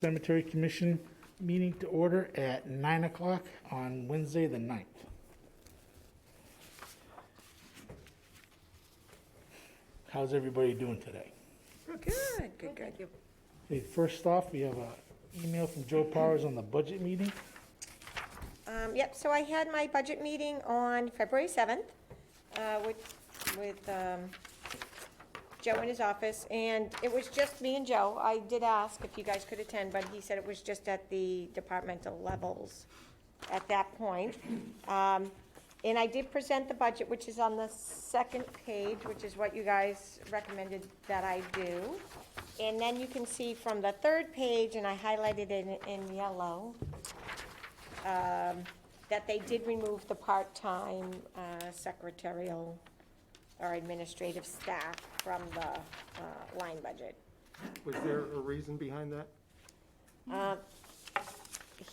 Cemetery Commission meeting to order at 9 o'clock on Wednesday, the 9th. How's everybody doing today? Good. Okay, first off, we have an email from Joe Powers on the budget meeting. Yep, so I had my budget meeting on February 7th with Joe in his office, and it was just me and Joe. I did ask if you guys could attend, but he said it was just at the departmental levels at that point. And I did present the budget, which is on the second page, which is what you guys recommended that I do. And then you can see from the third page, and I highlighted it in yellow, that they did remove the part-time secretarial or administrative staff from the line budget. Was there a reason behind that?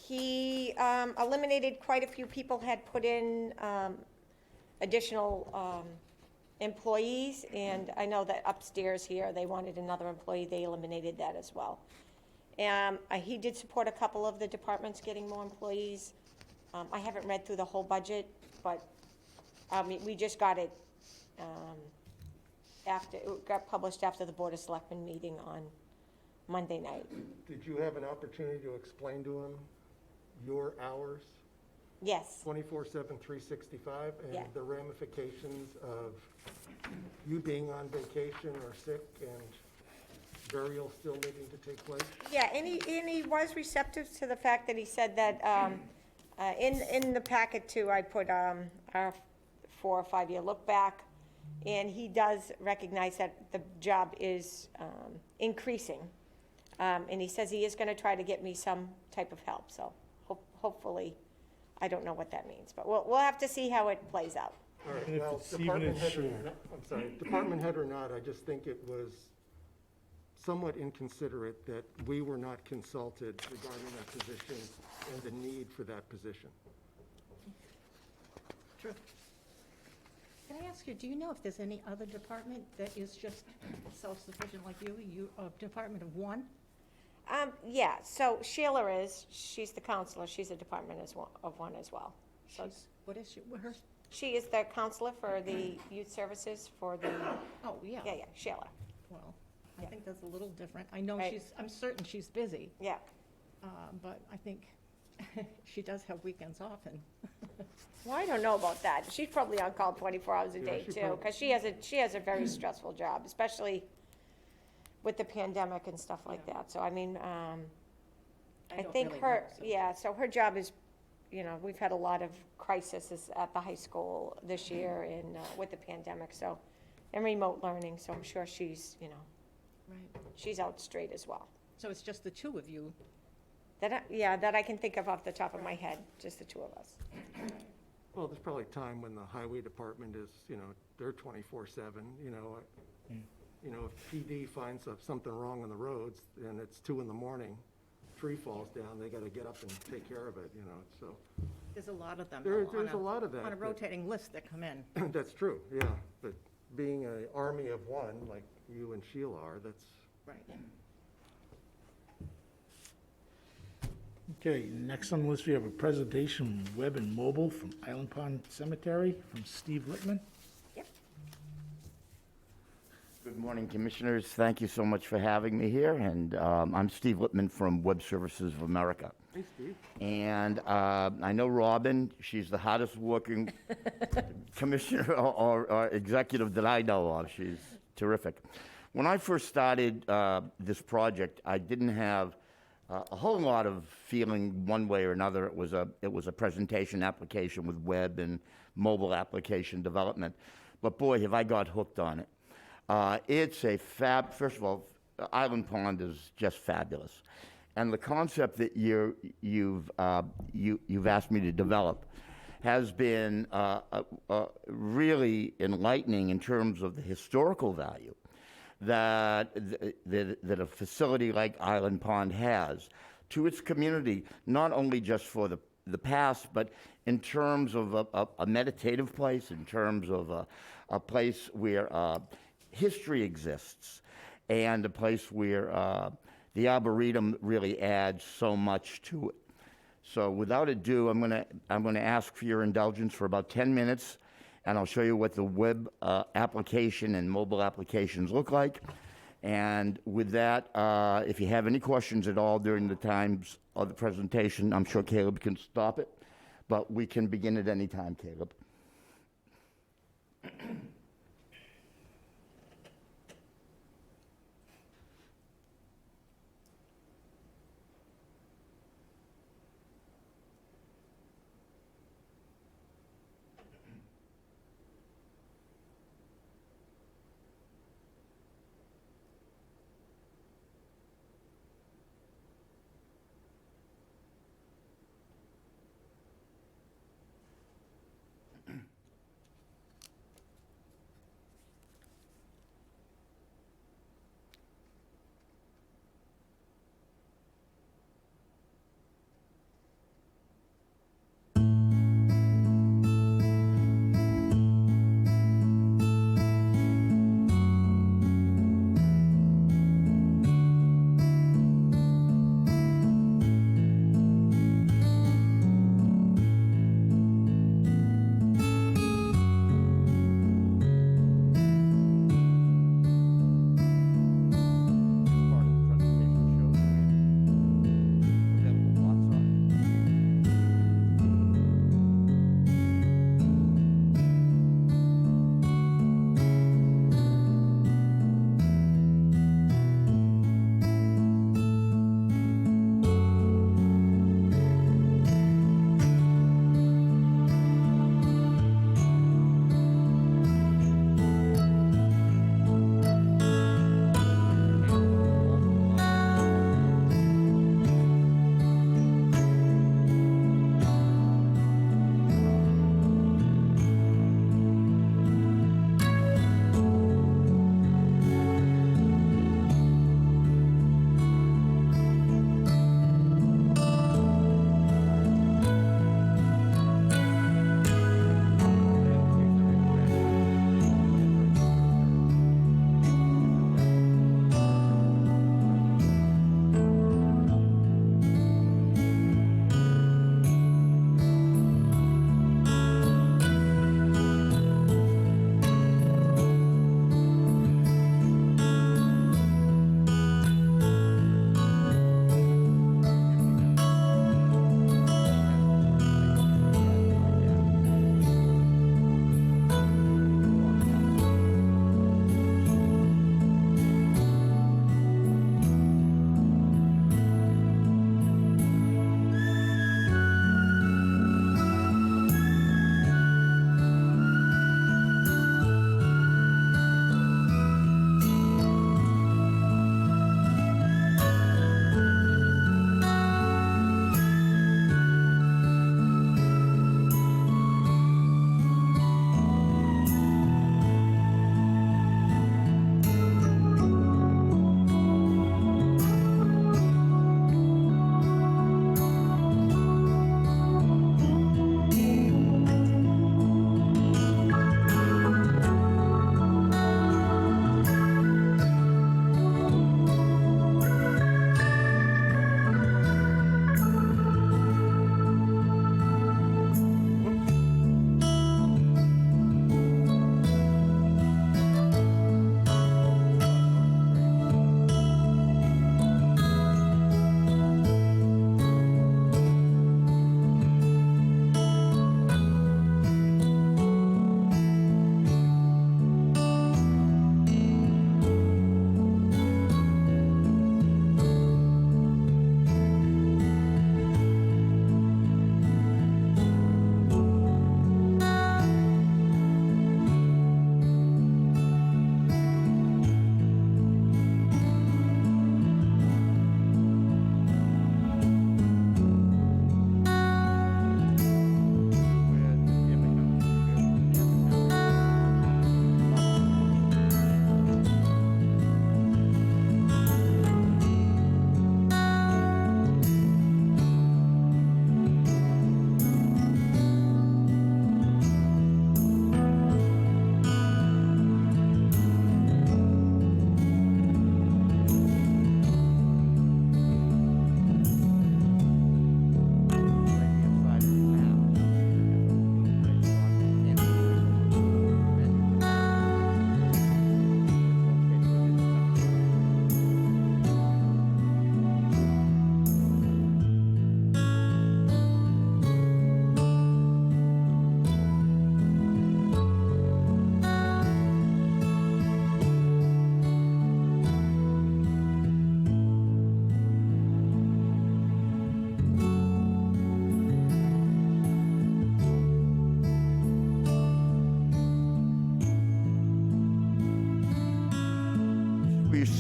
He eliminated quite a few people, had put in additional employees, and I know that upstairs here, they wanted another employee, they eliminated that as well. He did support a couple of the departments getting more employees. I haven't read through the whole budget, but we just got it after, it got published after the Board of Selectmen meeting on Monday night. Did you have an opportunity to explain to him your hours? Yes. 24/7, 365, Yeah. and the ramifications of you being on vacation or sick and burial still needing to take place? Yeah, and he was receptive to the fact that he said that, in the packet too, I put, our 4 or 5 year look back, and he does recognize that the job is, increasing. And he says he is gonna try to get me some type of help, so hopefully, I don't know what that means, but we'll have to see how it plays out. All right, And if well, it's even department head or insured. not, I'm sorry, department head or not, I just think it was somewhat inconsiderate that we were not consulted regarding that position and the need for that position. True. Can I ask you, do you know if there's any other department that is just self-sufficient like you, a department of one? Yeah, so Sheila she's the counselor, she's a department of one as well. So What is she, her, she is the counselor for the youth services for the, oh, yeah. yeah, Sheila, Well, I Yeah. think that's a little different. I know Right. I'm certain she's busy, yeah. but I think she does have weekends off and, Well, I don't know about that. She's probably on call 24 hours a Yeah, day she too, prob- because she has a very stressful job, especially with the pandemic and stuff like Yeah. that. So I mean, I don't think really her, know, so. yeah, so her job is, we've had a lot of crises at the high school this year and with the pandemic, so, and remote learning, so I'm sure she's, right. she's out straight as well. So it's just the two of you. That I can think of off the top of my head, just the two of us. Well, there's probably a time when the highway department is, they're 24/7, if PD finds something wrong on the roads and it's 2 in the morning, tree falls down, they gotta get up and take care of it, so. There's a lot of them. There's though, on a lot of that. On a that- rotating list that come in. That's true, yeah, but being an army of one, like you and Sheila are, that's, Right. Okay, next on the list, we have a presentation, web and mobile, from Island Pond Cemetery, from Steve Littman. Good morning, Commissioners. Thank you so much for having me here, and I'm Steve Littman from Web Services of America. hey, Steve. And I know Robin, she's the hardest working commissioner or executive that I know of. She's terrific. When I first started this project, I didn't have a whole lot of feeling one way or another. It was a presentation application with web and mobile application development. But boy, have I got hooked on it. It's a first of all, Island Pond is just fabulous. And the concept that you've asked me to develop has been really enlightening in terms of the historical value that a facility like Island Pond has to its community, not only just for the past, but in terms of a meditative place, in terms of a place where history exists, and a place where the Arboretum really adds so much to it. So without ado, I'm gonna ask for your indulgence for about 10 minutes, and I'll show you what the web application and mobile applications look like. And with that, if you have any questions at all during the times of the presentation, I'm sure Caleb can stop it, but we can begin at any time, Caleb.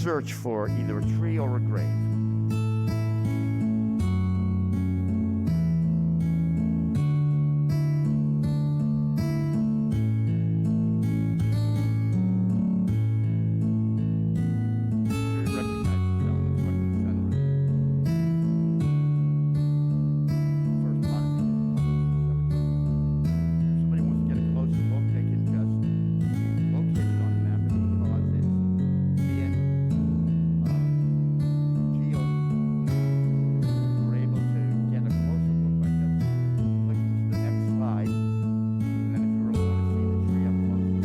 search for either a tree or a grave. You recognize the gentleman right in the center. First part of the cemetery. If somebody wants to get a closer look, they can just locate it on the map because it's being geo. We're able to get a closer look by just clicking to the next slide. And then if you really want to see the tree up close,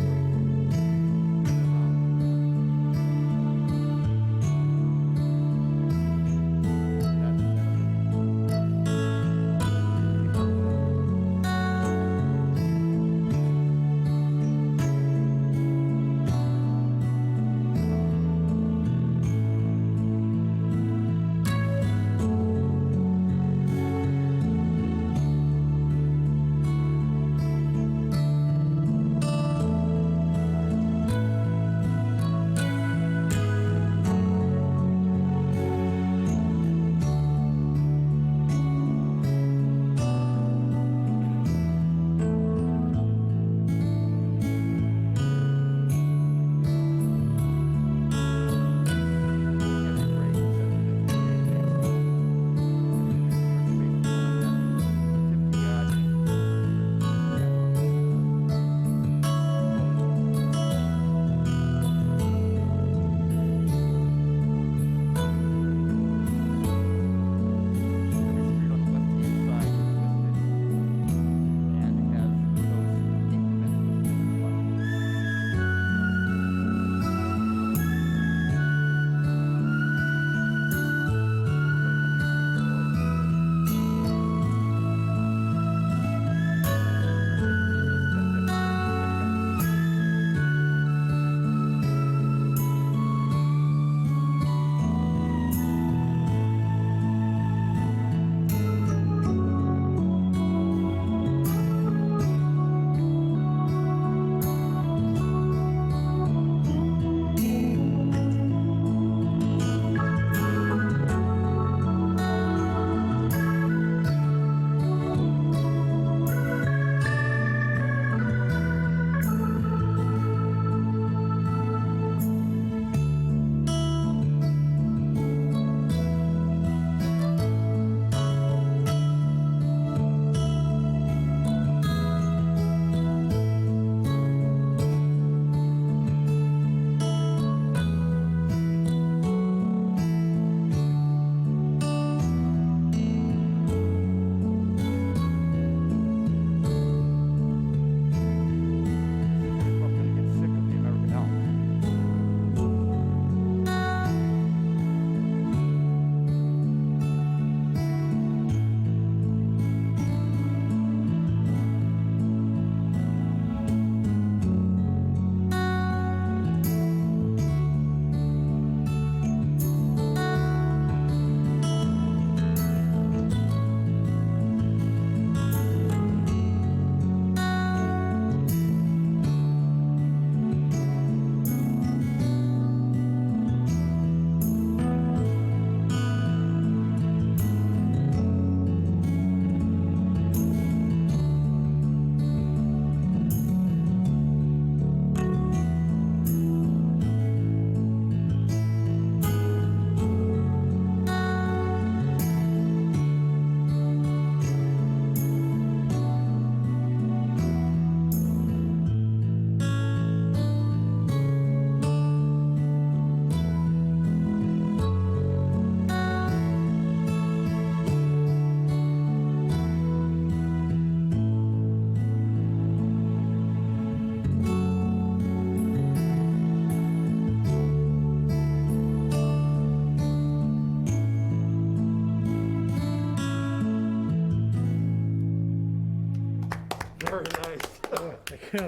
Very nice.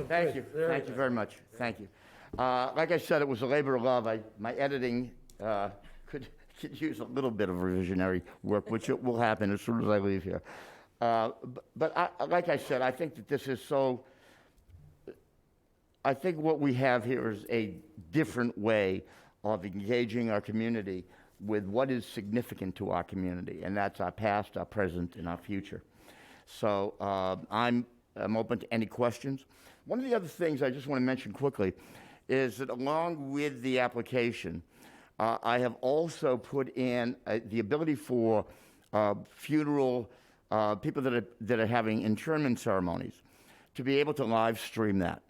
Thank you. Thank you very much. Thank you. Like I said, it was a labor of love. My editing could use a little bit of revisionary work, which it will happen as soon as I leave here. Like I said, I think that this is so. I think what we have here is a different way of engaging our community with what is significant to our community, and that's our past, our present, and our future. So I'm open to any questions. One of the other things I just want to mention quickly is that along with the application, I have also put in the ability for funeral people that are having interment ceremonies to be able to live stream that.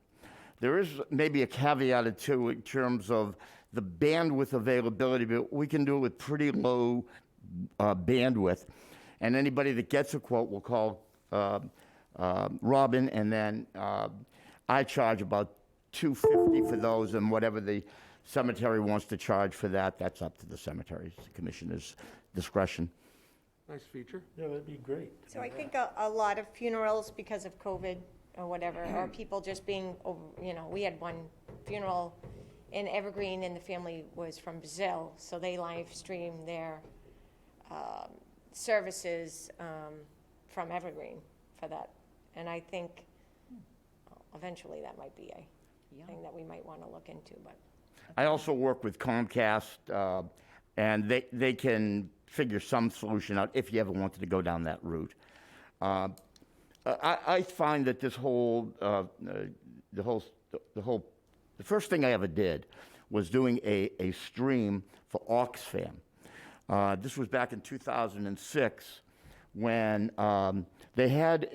There is maybe a caveat or two in terms of the bandwidth availability, but we can do it with pretty low bandwidth. And anybody that gets a quote will call Robin, and then I charge about $250 for those, and whatever the cemetery wants to charge for that, that's up to the cemetery commissioner's discretion. Nice feature. Yeah, that'd be great. So I think a lot of funerals, because of COVID or whatever, or people just being, we had one funeral in Evergreen, and the family was from Brazil, so they live streamed their services from Evergreen for that. And I think eventually that might be a thing that we might want to look into, but. I also work with Comcast, and they can figure some solution out if you ever wanted to go down that route. I find that this whole, the first thing I ever did was doing a stream for Oxfam. This was back in 2006 when they had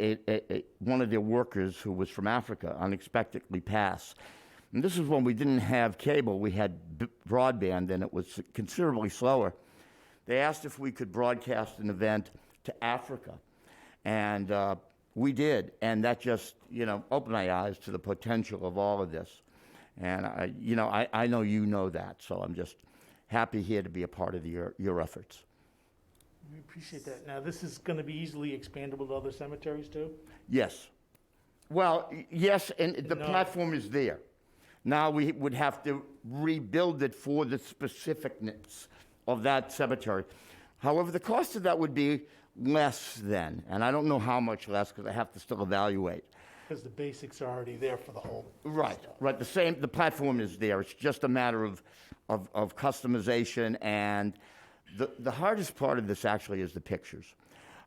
one of their workers who was from Africa unexpectedly pass. And this is when we didn't have cable, we had broadband, and it was considerably slower. They asked if we could broadcast an event to Africa, and we did, and that just, opened my eyes to the potential of all of this. And I know you know that, so I'm just happy here to be a part of your efforts. We appreciate that. Now, this is going to be easily expandable to other cemeteries too? Yes. Well, yes, and the No. platform is there. Now we would have to rebuild it for the specificness of that cemetery. However, the cost of that would be less then, and I don't know how much less because I have to still evaluate. Because the basics are already there for the whole. Right. The platform is there. It's just a matter of customization, and the hardest part of this actually is the pictures.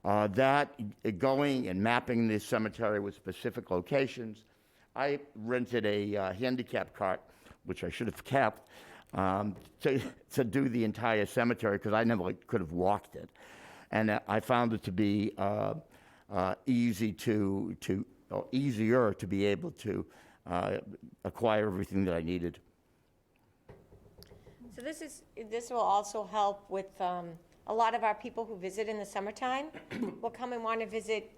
Going and mapping the cemetery with specific locations. I rented a handicap cart, which I should have kept, to do the entire cemetery because I never could have walked it, and I found it to be easier to be able to acquire everything that I needed. So this will also help with a lot of our people who visit in the summertime will come and want to visit,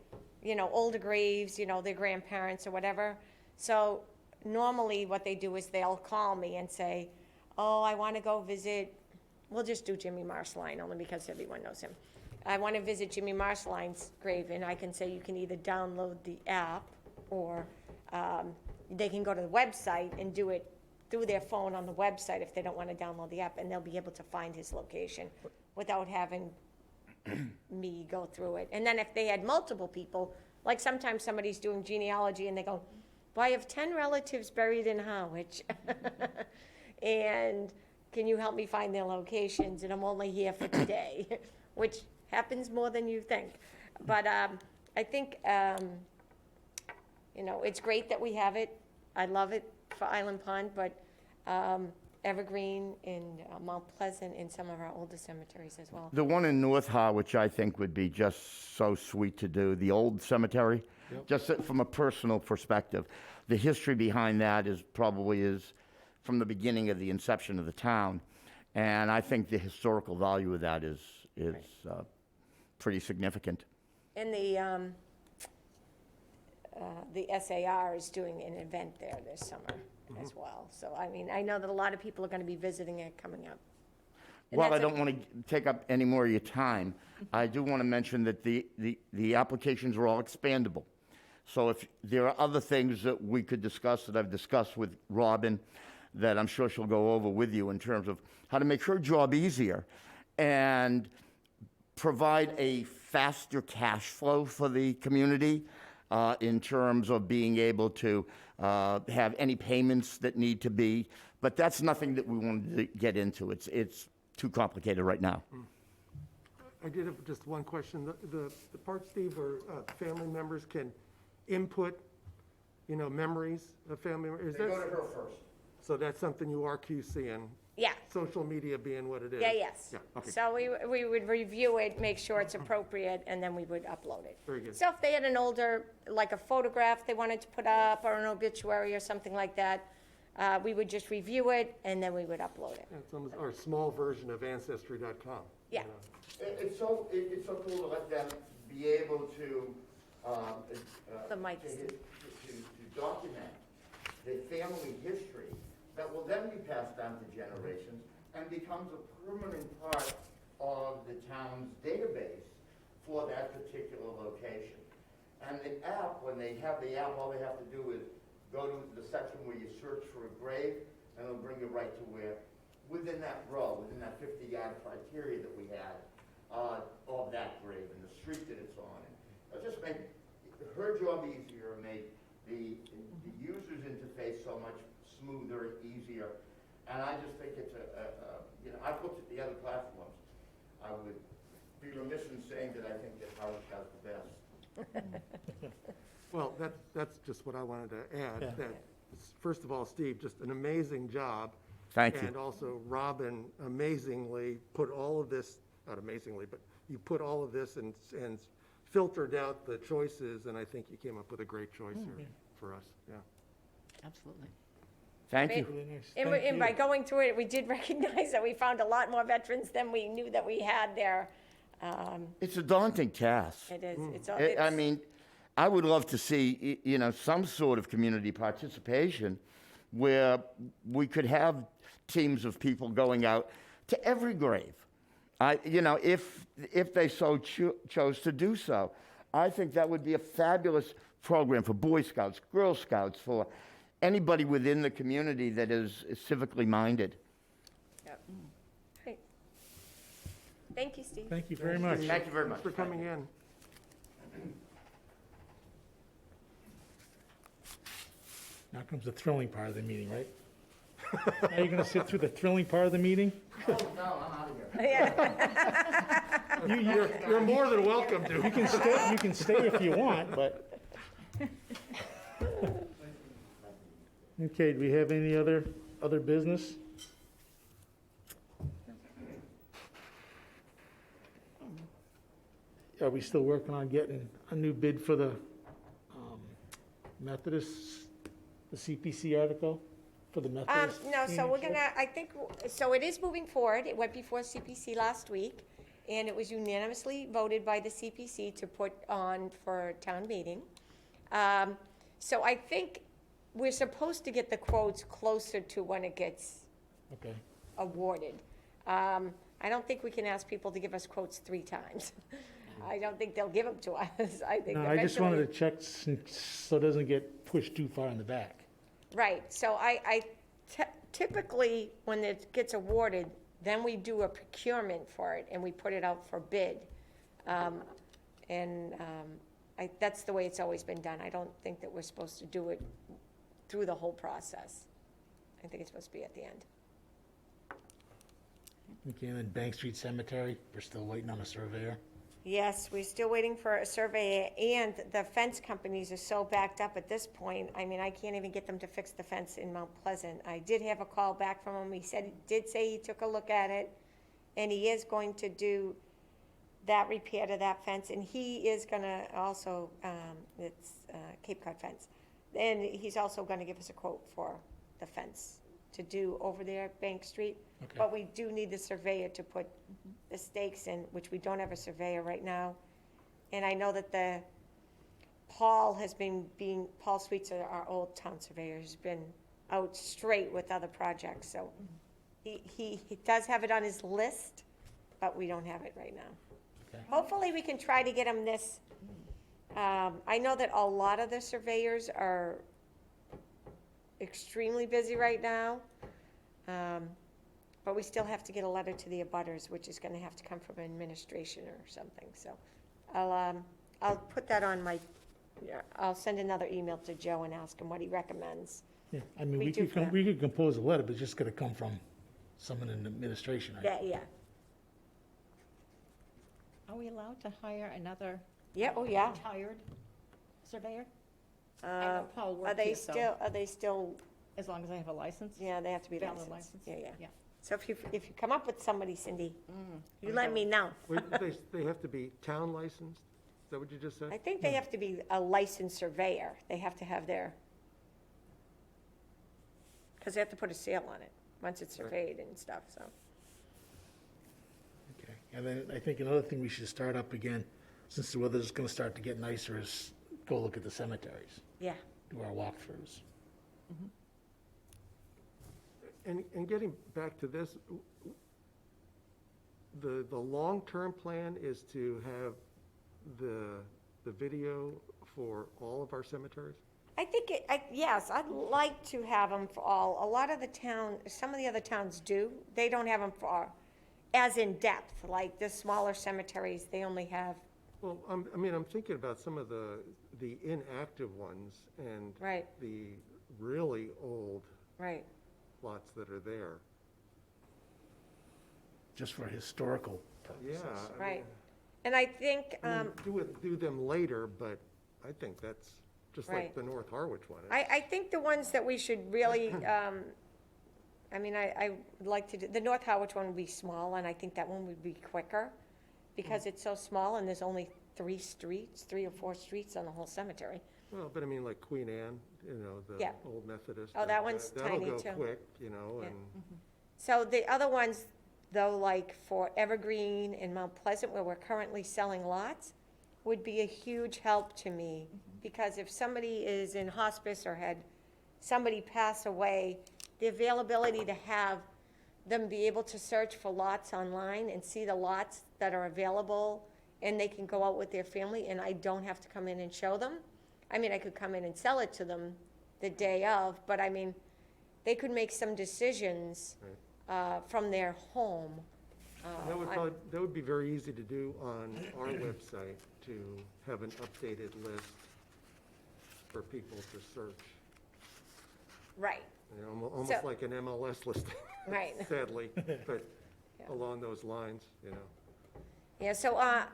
older graves, their grandparents or whatever. So normally what they do is they'll call me and say, oh, I want to go visit, we'll just do Jimmy Marceline only because everyone knows him. I want to visit Jimmy Marceline's grave, and I can say you can either download the app or they can go to the website and do it through their phone on the website if they don't want to download the app, and they'll be able to find his location without having me go through it. And then if they had multiple people, like sometimes somebody's doing genealogy and they go, well, I have 10 relatives buried in Harwich, and can you help me find their locations? And I'm only here for today, which happens more than you think. But I think, it's great that we have it. I love it for Island Pond, but Evergreen and Mount Pleasant and some of our older cemeteries as well. The one in North Harwich, I think, would be just so sweet to do, the old cemetery, just from a personal perspective. The history behind that is from the beginning of the inception of the town, and I think the historical value of that is pretty significant. And the SAR is doing an event there this summer as well. So, I know that a lot of people are going to be visiting it coming up. And Well, I that's a- don't want to take up any more of your time. I do want to mention that the applications are all expandable. So if there are other things that we could discuss that I've discussed with Robin, that I'm sure she'll go over with you in terms of how to make her job easier and provide a faster cash flow for the community in terms of being able to have any payments that need to be But that's nothing that we wanted to get into. It's too complicated right now. I did have just one question. The part, Steve, where family members can input, memories of family members. They go to her first. So that's something you are QCing, Yeah, social media being what it is? yeah, yes. Yeah, okay. So we would review it, make sure it's appropriate, and then we would upload it. Very good. So if they had an older, like a photograph they wanted to put up, or an obituary or something like that, we would just review it, and then we would upload it. Yeah, it's almost our small version of Ancestry.com. Yeah. It's so cool to let them be able to, The mics. to document the family history that will then be passed down to generations and becomes a permanent part of the town's database for that particular location. And the app, when they have the app, all they have to do is go to the section where you search for a grave, and it'll bring you right to where, within that row, within that 50-yard criteria that we had, of that grave and the street that it's on. It just made her job easier, made the user's interface so much smoother, easier. And I just think it's I've looked at the other platforms. I would be remiss in saying that I think that Harwich has the best. Well, that's just what I wanted to add, Yeah. that, first of all, Steve, just an amazing job. Thank you. And also Robin amazingly put all of this, not amazingly, but you put all of this and filtered out the choices, and I think you came up with a great choice here for us, yeah. Absolutely. Thank you. Really nice. And Thank and by you. going through it, we did recognize that we found a lot more veterans than we knew that we had there. It's a daunting task. It is, it's, I it's, mean, I would love to see, some sort of community participation where we could have teams of people going out to every grave. If they so chose to do so, I think that would be a fabulous program for Boy Scouts, Girl Scouts, for anybody within the community that is civically minded. yep. Great. Thank you, Steve. Thank you very much. Thank you very much. Thanks for coming in. Now comes the thrilling part of the meeting, right? Are you gonna sit through the thrilling part of the meeting? Oh, no, I'm out of here. Yeah. You're more than welcome to. You can stay if you want, but. Okay, do we have any other business? Are we still working on getting a new bid for the Methodist, the CPC article for the Methodist? No, so we're Senior gonna, I think, so it is moving forward. It went before CPC last week, and it was unanimously voted by the CPC to put on for town meeting. So I think we're supposed to get the quotes closer to when it gets Okay, awarded. I don't think we can ask people to give us quotes 3 times. I don't think they'll give them to us. I think no, I just wanted eventually- to check so it doesn't get pushed too far in the back. Right, so typically, when it gets awarded, then we do a procurement for it, and we put it out for bid. That's the way it's always been done. I don't think that we're supposed to do it through the whole process. I think it's supposed to be at the end. Okay, and then Bank Street Cemetery, we're still waiting on a surveyor. Yes, we're still waiting for a survey, and the fence companies are so backed up at this point. I mean, I can't even get them to fix the fence in Mount Pleasant. I did have a call back from him. He did say he took a look at it, and he is going to do that repair to that fence, and he is gonna also, it's Cape Cod fence. And he's also gonna give us a quote for the fence to do over there at Bank Street. Okay. But we do need the surveyor to put the stakes in, which we don't have a surveyor right now. And I know that Paul Sweets, our old town surveyor, has been out straight with other projects, so he does have it on his list, but we don't have it right now. Okay. Hopefully, we can try to get him this. I know that a lot of the surveyors are extremely busy right now. But we still have to get a letter to the abutters, which is gonna have to come from administration or something, so. I'll put that on I'll send another email to Joe and ask him what he recommends Yeah, I mean, We we do could, for that. we could compose a letter, but it's just gotta come from someone in administration, right? Yeah. Are we allowed to hire another? Yeah, oh, yeah. Retired surveyor? I know Paul Are worked they here, so still, as long as I have a license? yeah, they have to be Valid licensed. license? Yeah. Yeah. So if you come up with somebody, Cindy, you I'm let going. me know. Wait, they have to be town licensed? Is that what you just said? I think they have to be a licensed surveyor. They have to have their, because they have to put a seal on it, once it's surveyed and stuff, so. Okay, and then I think another thing we should start up again, since the weather's gonna start to get nicer, is go look at the cemeteries, Yeah, do our walkthroughs. And getting back to this, the long-term plan is to have the video for all of our cemeteries? I think yes, I'd like to have them for all. A lot of some of the other towns do. They don't have them for, as in-depth, like the smaller cemeteries, they only have, Well, I'm thinking about some of the inactive ones and Right. the really old right. plots that are there. Just for historical purposes. Yeah. I Right. mean, And I think, do them later, but I think that's just like Right. the North Harwich one. I think the ones that we should really, I would like to do, the North Harwich one would be small, and I think that one would be quicker, because it's so small, and there's only 3 or 4 streets on the whole cemetery. Well, but I mean, like Queen Anne, the Yeah. old Methodist. Oh, that one's tiny, That'll too. go quick, Yeah. and, So the other ones, though, like for Evergreen and Mount Pleasant, where we're currently selling lots, would be a huge help to me, because if somebody is in hospice or had somebody pass away, the availability to have them be able to search for lots online and see the lots that are available, and they can go out with their family, and I don't have to come in and show them. I mean, I could come in and sell it to them the day of, but I mean, they could make some decisions from their home. that would be very easy to do on our website, to have an updated list for people to search. Right, Almost So- like an MLS listing, right. sadly, but Yeah. along those lines, Yeah, so,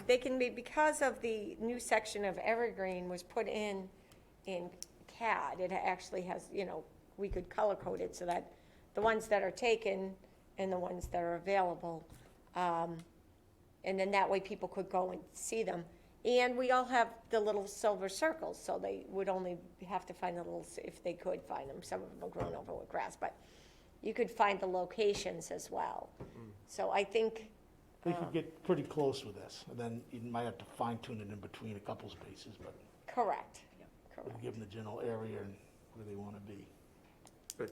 they can be, because of the new section of Evergreen was put in CAD, it actually has, we could color code it so that the ones that are taken and the ones that are available, and then that way people could go and see them. And we all have the little silver circles, so they would only have to find the little, if they could find them, some of them are grown over with grass, but you could find the locations as well. So I think, They could get pretty close with this, and then you might have to fine tune it in between a couple spaces, but correct, we'll correct. give them the general area and where they wanna be. but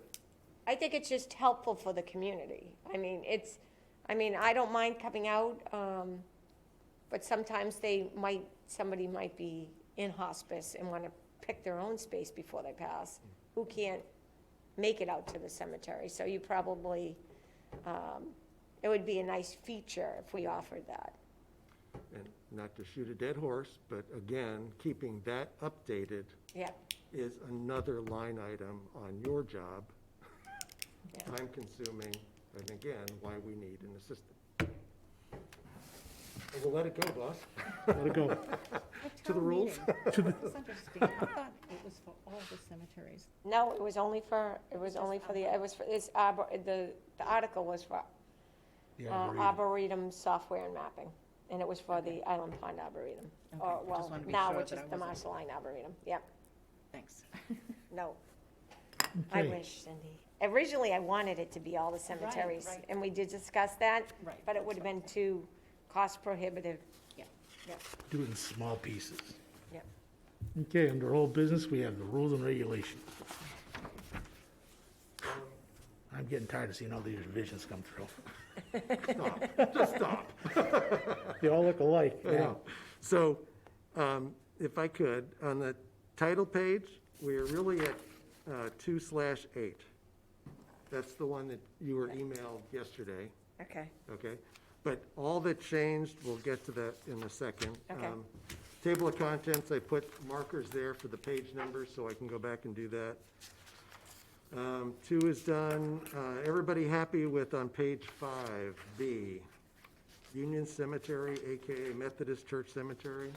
I think it's just helpful for the community. I don't mind coming out, but sometimes somebody might be in hospice and wanna pick their own space before they pass, who can't make it out to the cemetery, so you probably, it would be a nice feature if we offered that. and not to shoot a dead horse, but again, keeping that updated Yeah, is another line item on your job, yeah. time-consuming, and again, why we need an assistant. And we'll let it go, boss. Let it go. To the rules. Misunderstanding. I thought it was for all the cemeteries. No, it was only for the article was for The Arboretum. Arboretum software and mapping, and it was for the Island Pond Arboretum. Okay, Or, I just well, wanted to be now sure it's that just I the wasn't- Marceline Arboretum, yep, Thanks. no. I Okay. wish, Cindy. Originally, I wanted it to be all the cemeteries, right. and we did discuss that, Right, but it would have been too cost prohibitive. Yeah. Yep, Do it in small pieces. yep. Okay, under old business, we have the rules and regulations. I'm getting tired of seeing all these revisions come through. Stop, just stop. They all look alike, I know. So, if I could, on the title page, we're really at 2/8. That's the one that you were emailed yesterday, Okay, okay? But all that changed, we'll get to that in a second. Okay. Table of contents, I put markers there for the page numbers, so I can go back and do that. 2 is done. Everybody happy with on page 5B? Union Cemetery, AKA Methodist Church Cemetery?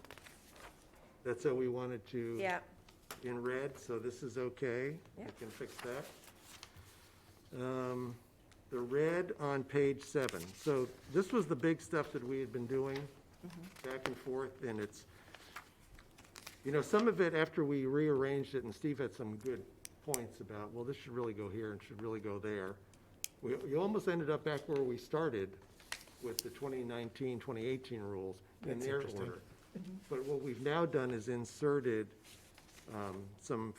That's how we wanted to. Yeah, In red, so this is okay. I Yeah. can fix that. The red on page 7. So this was the big stuff that we had been doing back and forth, and it's, some of it, after we rearranged it, and Steve had some good points about, well, this should really go here and should really go there. We almost ended up back where we started with the 2019, 2018 rules in That's their interesting. order. But what we've now done is inserted some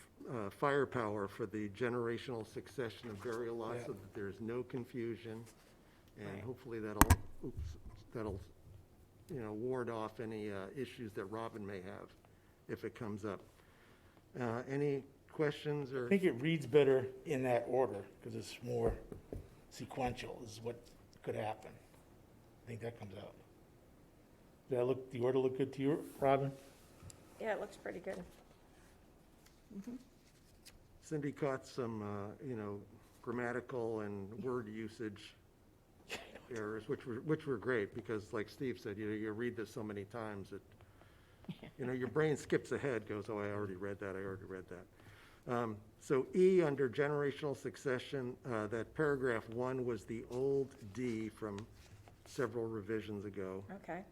firepower for the generational succession of burial lots so that there's no confusion. And Right. hopefully that'll ward off any issues that Robin may have if it comes up. Any questions or? I think it reads better in that order, because it's more sequential, is what could happen. I think that comes out. The order look good to you, Robin? yeah, it looks pretty good. Cindy caught some, grammatical and word usage errors, which were great, because like Steve said, you read this so many times that, your brain skips ahead, goes, oh, I already read that. So E, under generational succession, that paragraph 1 was the old D from several revisions ago. Okay.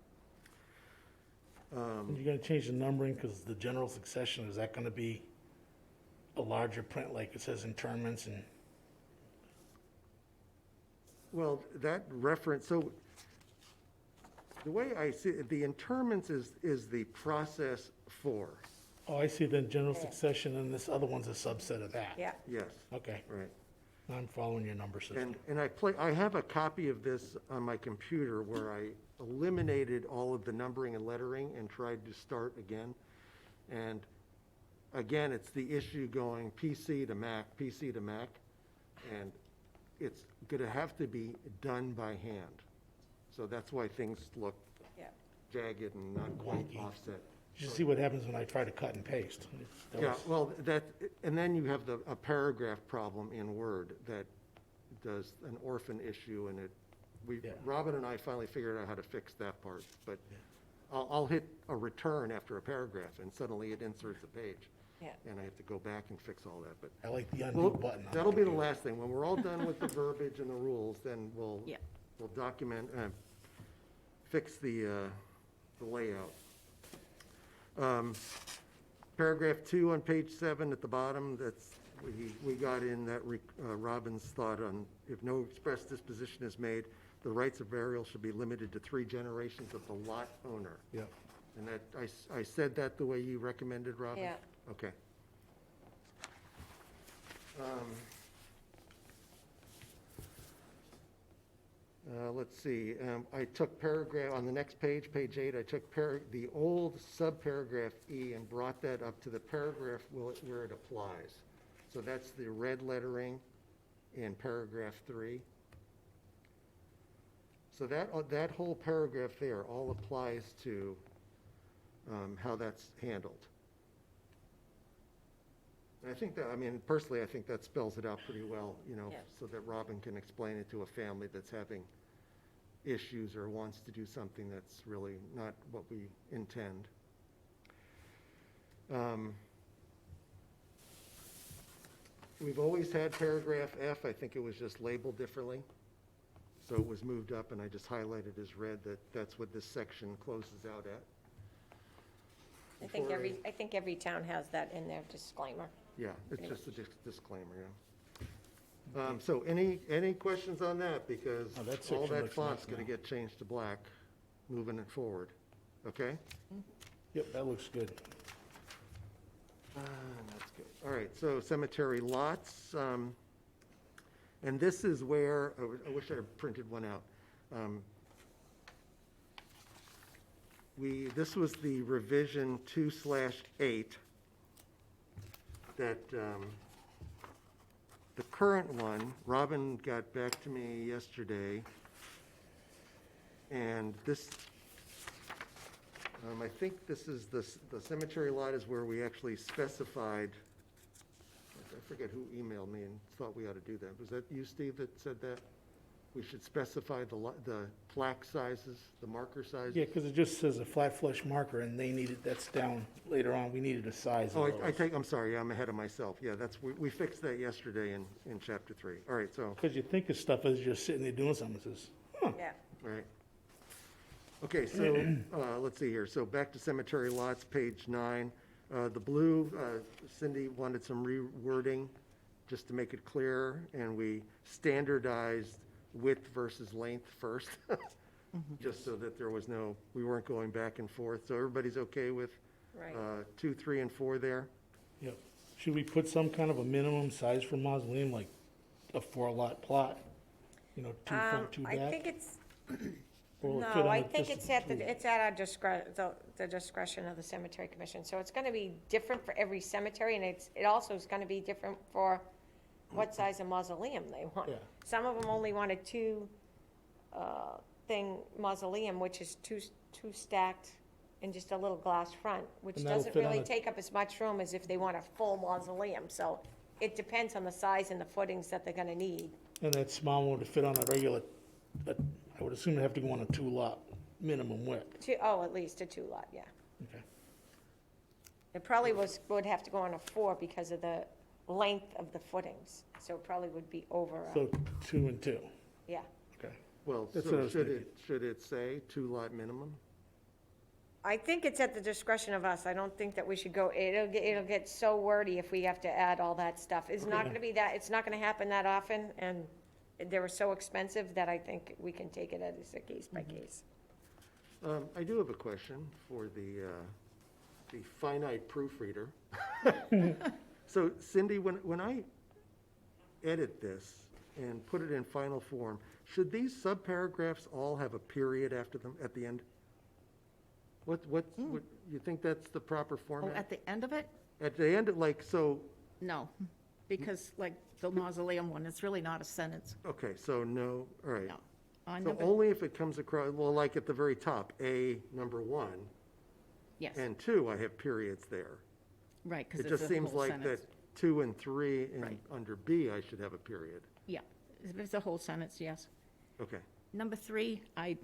And you're gonna change the numbering, because the general succession, is that gonna be a larger print, like it says interments and? Well, that reference, so the way I see it, the interments is the process for, Oh, I see, then general succession, and this other one's a subset of that. Yeah, yes, Okay, right. I'm following your number system. And I have a copy of this on my computer where I eliminated all of the numbering and lettering and tried to start again. And again, it's the issue going PC to Mac, and it's gonna have to be done by hand. So that's why things look yeah. jagged and not quite Wonky. offset. You see what happens when I try to cut and paste. That Yeah, was- well, and then you have a paragraph problem in Word that does an orphan issue, and Yeah. Robin and I finally figured out how to fix that part, but I'll hit a return after a paragraph, and suddenly it inserts a page. Yeah. And I have to go back and fix all that, but, I like the undo well, button. on that'll be the computer. last thing. When we're all done with the verbiage and the rules, then we'll Yeah. document, fix the layout. Paragraph 2 on page 7 at the bottom, we got in that Robin's thought on, if no express disposition is made, the rights of burial should be limited to 3 generations of the lot owner. Yep. And that, I said that the way you recommended, Robin? Yeah. Okay. Let's see, I took paragraph, on the next page, page 8, I took the old subparagraph E and brought that up to the paragraph where it applies. So that's the red lettering in paragraph 3. So that whole paragraph there all applies to how that's handled. And I think that, personally, I think that spells it out pretty well, Yes. so that Robin can explain it to a family that's having issues or wants to do something that's really not what we intend. We've always had paragraph F, I think it was just labeled differently. So it was moved up, and I just highlighted as red that that's what this section closes out at. I think Before I think every town has that in their disclaimer. Yeah, it's just a disclaimer, yeah. So any questions on that? Because Oh, that all section that looks font's nice gonna now. get changed to black, moving it forward, okay? Yep, that looks good. That's good. All right, so cemetery lots, and this is where, I wish I had printed one out. This was the revision 2/8 that, the current one, Robin got back to me yesterday, and this, I think this is the cemetery lot is where we actually specified, I forget who emailed me and thought we ought to do that. Was that you, Steve, that said that? We should specify the plaque sizes, the marker sizes? Yeah, because it just says a flat flush marker, and they needed, that's down later on, we needed a size of Oh, those. I'm sorry, I'm ahead of myself. Yeah, we fixed that yesterday in chapter 3. All right, so, Because you think of stuff as just sitting there doing something, it says, Yeah. all right. Okay, so, let's see here. So back to cemetery lots, page 9. The blue, Cindy wanted some rewording, just to make it clearer, and we standardized width versus length first, just so that there was we weren't going back and forth. So everybody's okay with Right. 2, 3, and 4 there? yep. Should we put some kind of a minimum size for mausoleum, like a 4-lot plot? You know, 2 front, 2 back? I think it's, Or will it fit no, on I a- think just it's a at two? it's at our the discretion of the cemetery commission. So it's gonna be different for every cemetery, and it also is gonna be different for what size of mausoleum they want. Yeah. Some of them only want a 2 thing mausoleum, which is two stacked and just a little glass front, which And that'll doesn't fit on really a- take up as much room as if they want a full mausoleum. So it depends on the size and the footings that they're gonna need. And that small one would fit on a regular, I would assume it'd have to go on a 2-lot minimum width. At least a 2-lot, yeah. Okay. It probably would have to go on a 4 because of the length of the footings. So it probably would be over, So 2 and 2, yeah. okay. Well, That's what I so was should it say 2-lot minimum? I think it's at the discretion of us. I don't think that we should go, it'll get so wordy if we have to add all that stuff. It's not Okay. gonna be that, it's not gonna happen that often, and they were so expensive that I think we can take it as a case by case. I do have a question for the finite proofreader. So Cindy, when I edit this and put it in final form, should these subparagraphs all have a period after them at the end? What, you think that's the proper Oh, format? at the end of it? At the end, so, No, because like the mausoleum one, it's really not a sentence, okay, so no, all right. no. On So number, only if it comes across, well, like at the very top, A, number 1, yes, and 2, I have periods there. right, because It it's just a seems whole like sentence. that 2 and 3, and Right. under B, I should have a period. Yeah, if it's a whole sentence, yes. Okay, Number 3, I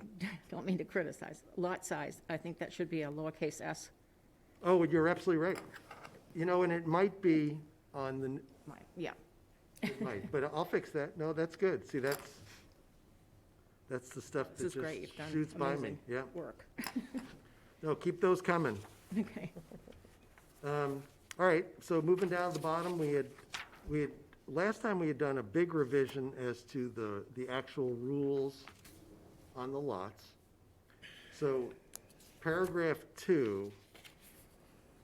don't mean to criticize, lot size, I think that should be a lowercase s. oh, you're absolutely right. You know, and it might be on the, Yeah, it might, but I'll fix that. No, that's good. See, that's the stuff this that is great, just you've done shoots by me. amazing Yeah, work. no, keep those coming. Okay, All right, so moving down to the bottom, we had, last time we had done a big revision as to the actual rules on the lots. So paragraph 2,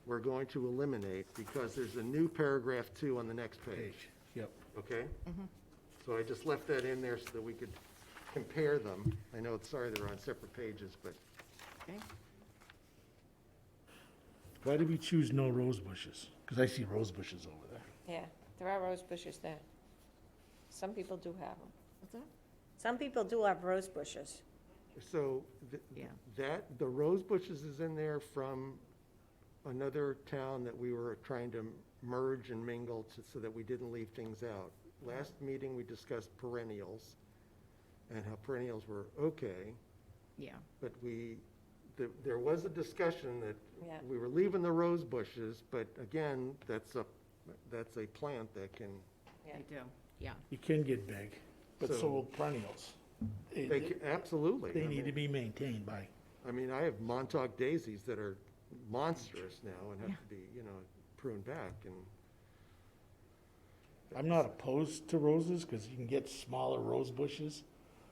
we're going to eliminate because there's a new paragraph 2 on the next page, Page, yep. okay? So I just left that in there so that we could compare them. I know, sorry, they're on separate pages, but okay. Why did we choose no rose bushes? Because I see rose bushes over there. Yeah, there are rose bushes there. Some people do have them. What's that? Some people do have rose bushes. so Yeah. the rose bushes is in there from another town that we were trying to merge and mingle so that we didn't leave things out. Last meeting, we discussed perennials and how perennials were okay, Yeah, but there was a discussion that Yeah. we were leaving the rose bushes, but again, that's a plant that can, I do, yeah. You can get big, but so So- will perennials. absolutely. They I need to mean- be maintained by, I mean, I have Montauk daisies that are monstrous now and have to be, pruned back, and I'm not opposed to roses, because you can get smaller rose bushes.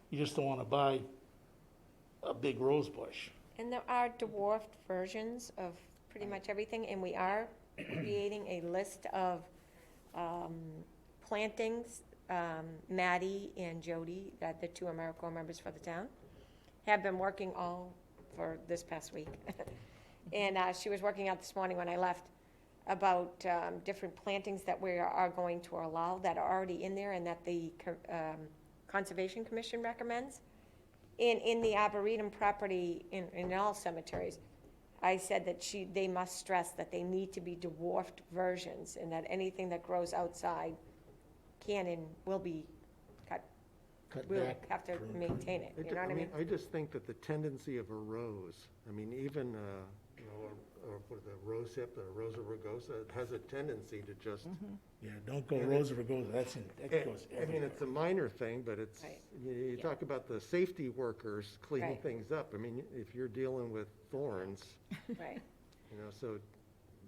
You just don't want to buy a big rose bush. And there are dwarfed versions of pretty much everything, and we are creating a list of plantings. Maddie and Jody, the 2 AmeriCorps members for the town, have been working all for this past week. And she was working out this morning when I left about different plantings that we are going to allow that are already in there and that the Conservation Commission recommends. In the Arboretum property, in all cemeteries, I said that they must stress that they need to be dwarfed versions, and that anything that grows outside can and will be cut, Cut we'll back. have to maintain it, you know what I mean? I just think that the tendency of a rose, I mean, even, you know, what is it, a rose hip, a rosa rugosa, it has a tendency to just, Yeah, don't go And Rosa Rugosa, that goes I mean, everywhere. it's a minor thing, but it's, Right. you talk about the safety workers cleaning Right. things up. I mean, if you're dealing with thorns, Right. you know, so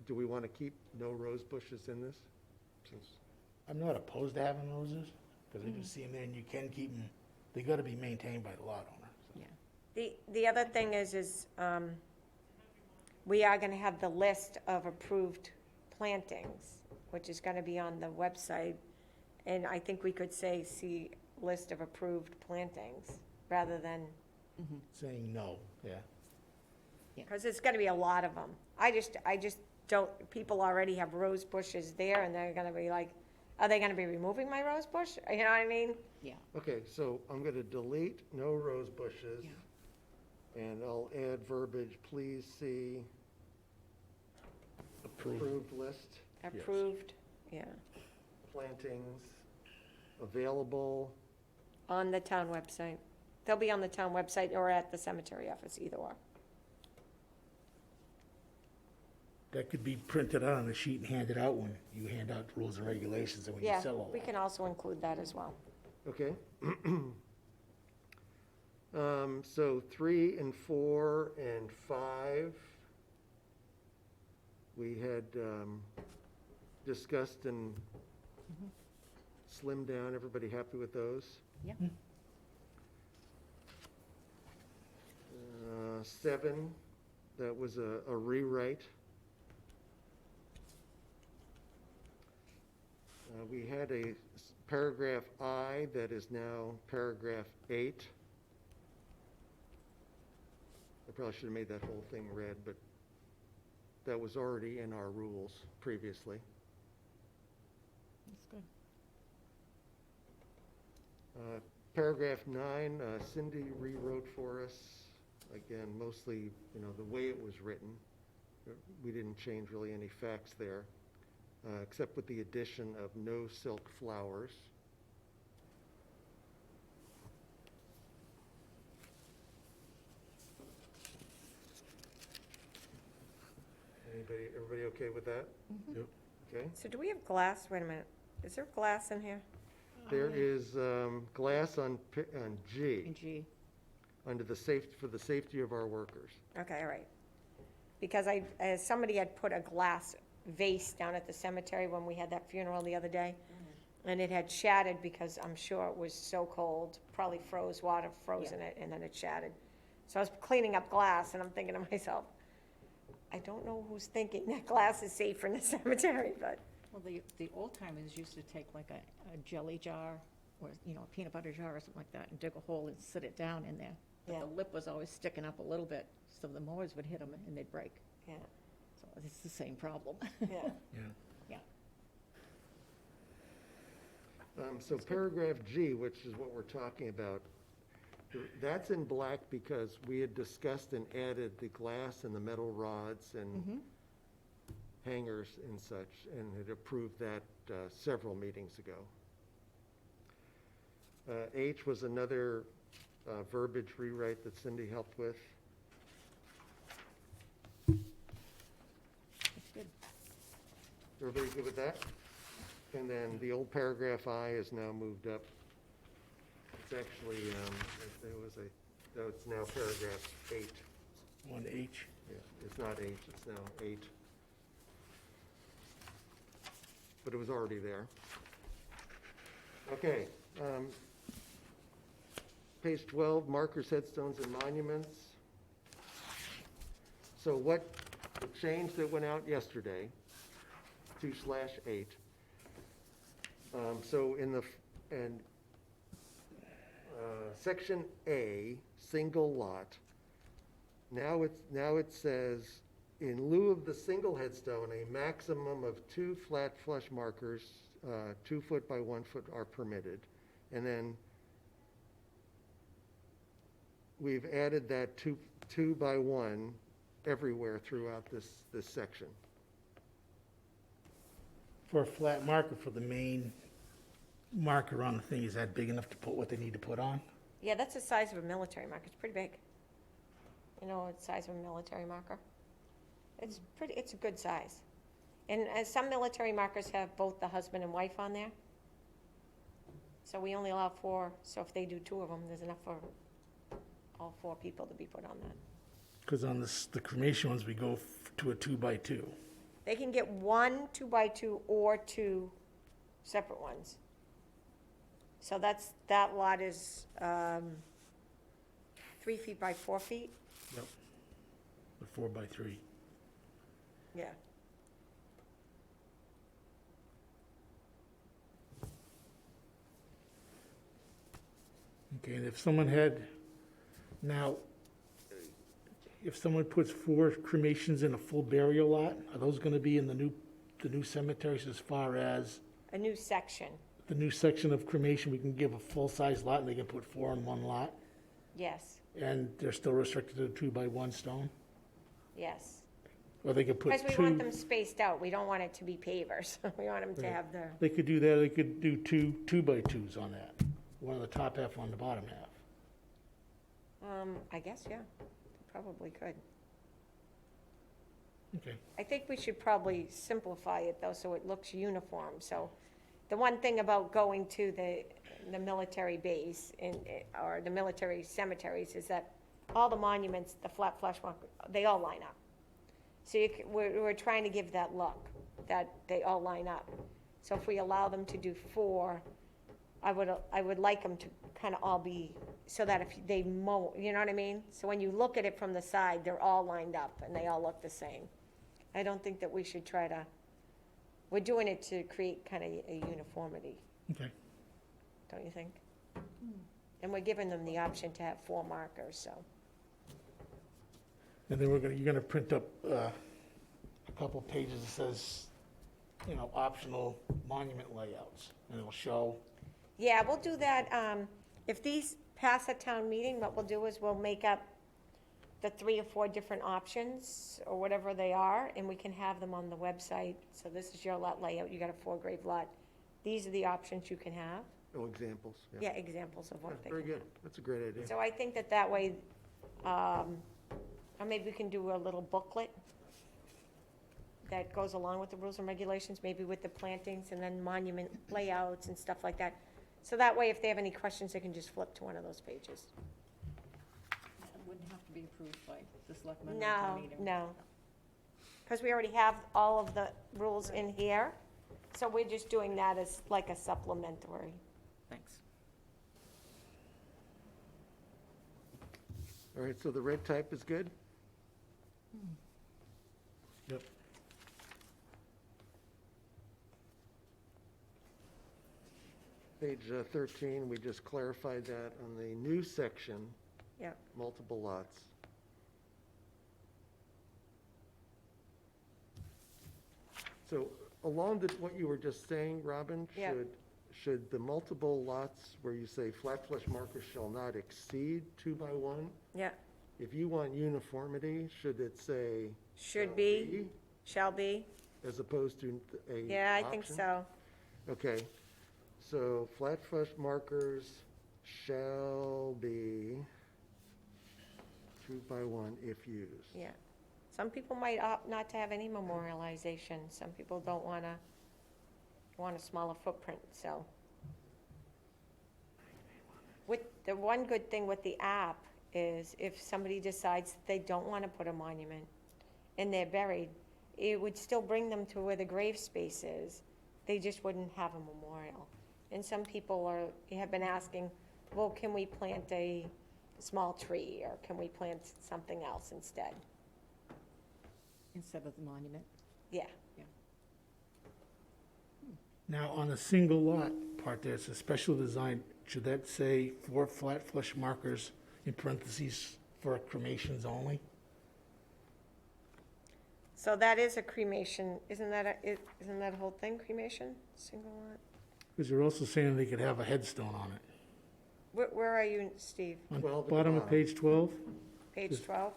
do we want to keep no rose bushes in this? Since I'm not opposed to having roses, because I just see them there, and you can keep them, they gotta be maintained by the lot owner. so. Yeah. The other thing is, we are gonna have the list of approved plantings, which is gonna be on the website. And I think we could say, see list of approved plantings, rather than, Saying no, yeah. because it's gonna be a lot of them. I just don't, people already have rose bushes there, and they're gonna be like, are they gonna be removing my rose bush? You know what I mean? Yeah. Okay, so I'm going to delete no rose bushes, Yeah. and I'll add verbiage, please see approved list, Approved, yeah, plantings available. on the town website. They'll be on the town website or at the cemetery office, either or. That could be printed out on a sheet and handed out when you hand out rules and regulations and when you Yeah, sell all we that. can also include that as well. Okay. So 3 and 4 and 5, we had discussed and slimmed down. Everybody happy with those? Yeah. 7, that was a rewrite. We had a paragraph I that is now paragraph 8. I probably should have made that whole thing red, but that was already in our rules previously. That's good. Paragraph 9, Cindy rewrote for us, again, mostly, you know, the way it was written. We didn't change really any facts there, except with the addition of no silk flowers. Everybody okay with that? Yep. Okay. So do we have glass? Wait a minute. Is there glass in here? There is glass on G, And G. under for the safety of our workers. Okay, all right. Because somebody had put a glass vase down at the cemetery when we had that funeral the other day. And it had shattered because I'm sure it was so cold, probably water froze in it, and then it shattered. So I was cleaning up glass, and I'm thinking to myself, I don't know who's thinking that glass is safe in the cemetery, but, Well, the old timers used to take like a jelly jar or, you know, a peanut butter jar or something like that and dig a hole and sit it down in there. But Yeah. the lip was always sticking up a little bit, so the mowers would hit them and they'd break. yeah, So it's the same problem. yeah. Yeah. Yeah. So paragraph G, which is what we're talking about, that's in black because we had discussed and added the glass and the metal rods and hangers and such, and had approved that several meetings ago. H was another verbiage rewrite that Cindy helped with. That's good. Everybody good with that? And then the old paragraph I is now moved up. It's actually, it's now paragraph 8. 1H. Yeah, it's not H, it's now 8. But it was already there. Okay. Page 12, markers, headstones, and monuments. So what, the change that went out yesterday, 2/8. So in section A, single lot, now it says, in lieu of the single headstone, a maximum of 2 flat flush markers, 2 foot by 1 foot are permitted. And then we've added that 2 by 1 everywhere throughout this section. For a flat marker for the main marker on the thing, is that big enough to put what they need to put on? Yeah, that's the size of a military marker. It's pretty big. You know, it's the size of a military marker. It's a good size. And some military markers have both the husband and wife on there. So we only allow 4, so if they do 2 of them, there's enough for all 4 people to be put on that. Because on the cremation ones, we go to a 2x2. They can get 1 2x2 or 2 separate ones. So that lot is 3 feet by 4 feet. Yep. The 4x3. Yeah. Okay, and if someone had, now, if someone puts 4 cremations in a full burial lot, are those gonna be in the new cemeteries as far as A new section. the new section of cremation? We can give a full-size lot and they can put 4 in one lot? Yes, And they're still restricted to 2x1 stone? yes. Or they could put Because we want 2, them spaced out. We don't want it to be pavers. We want them to Right. have their, they could do that, they could do 2x2s on that. One on the top half, one on the bottom half. I guess, yeah, probably could. Okay. I think we should probably simplify it though, so it looks uniform. So the one thing about going to the military base or the military cemeteries is that all the monuments, the flat flush mark, they all line up. So we're trying to give that look, that they all line up. So if we allow them to do 4, I would like them to kind of all be, so that if they mow, you know what I mean? So when you look at it from the side, they're all lined up and they all look the same. I don't think that we should try to, we're doing it to create kind of a uniformity, Okay. don't you think? And we're giving them the option to have 4 markers, so. And then you're gonna print up a couple pages that says, optional monument layouts. And it'll show, Yeah, we'll do that. If these pass a town meeting, what we'll do is we'll make up the 3 or 4 different options, or whatever they are, and we can have them on the website. So this is your lot layout, you got a 4-grave lot. These are the options you can have. Oh, examples, yeah. Yeah, examples of Yeah, what they very can good, that's a great idea. So I think that way, or maybe we can do a little booklet that goes along with the rules and regulations, maybe with the plantings and then monument layouts and stuff like that. So that way, if they have any questions, they can just flip to one of those pages. It wouldn't have to be approved by the selectmen or No, town meeting. no. Because we already have all of the rules in here, so we're just doing that as like a supplementary. Thanks. All right, so the red type is good? yep. Page 13, we just clarified that on the new section, Yep. multiple lots. So along what you were just saying, Robin, Yeah. should the multiple lots where you say flat flush markers shall not exceed 2x1, Yeah, if you want uniformity, should it say? should be, shall be. As opposed to a Yeah, I think option? so. Okay, so flat flush markers shall be 2x1 if used. Yeah. Some people might opt not to have any memorialization. Some people don't want a smaller footprint, so. With, the one good thing with the app is if somebody decides that they don't want to put a monument and they're buried, it would still bring them to where the grave space is. They just wouldn't have a memorial. And some people have been asking, well, can we plant a small tree, or can we plant something else instead? Instead of the monument. Yeah. Now, on the single lot part there, it's a special design, should that say 4 flat flush markers in parentheses for cremations only? So that is a cremation, isn't that a whole thing, cremation, single lot? Because you're also saying they could have a headstone on it. Where are you, Steve? On 12 at the bottom of bottom. page 12, Page 12?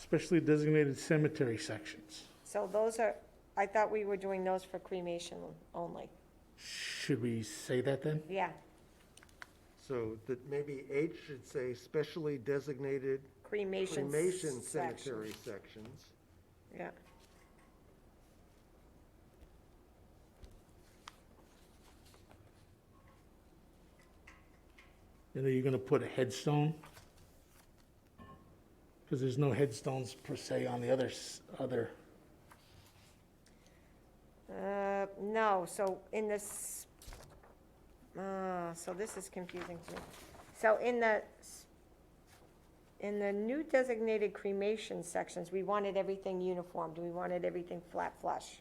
Specially designated cemetery sections. So those are, I thought we were doing those for cremation only. Should we say that then? Yeah, So that maybe H should say specially designated cremation cremation section. cemetery sections. Yeah. And then you're gonna put a headstone? Because there's no headstones per se on the other, No, so in this, so this is confusing to me. So in the new designated cremation sections, we wanted everything uniformed, we wanted everything flat flush.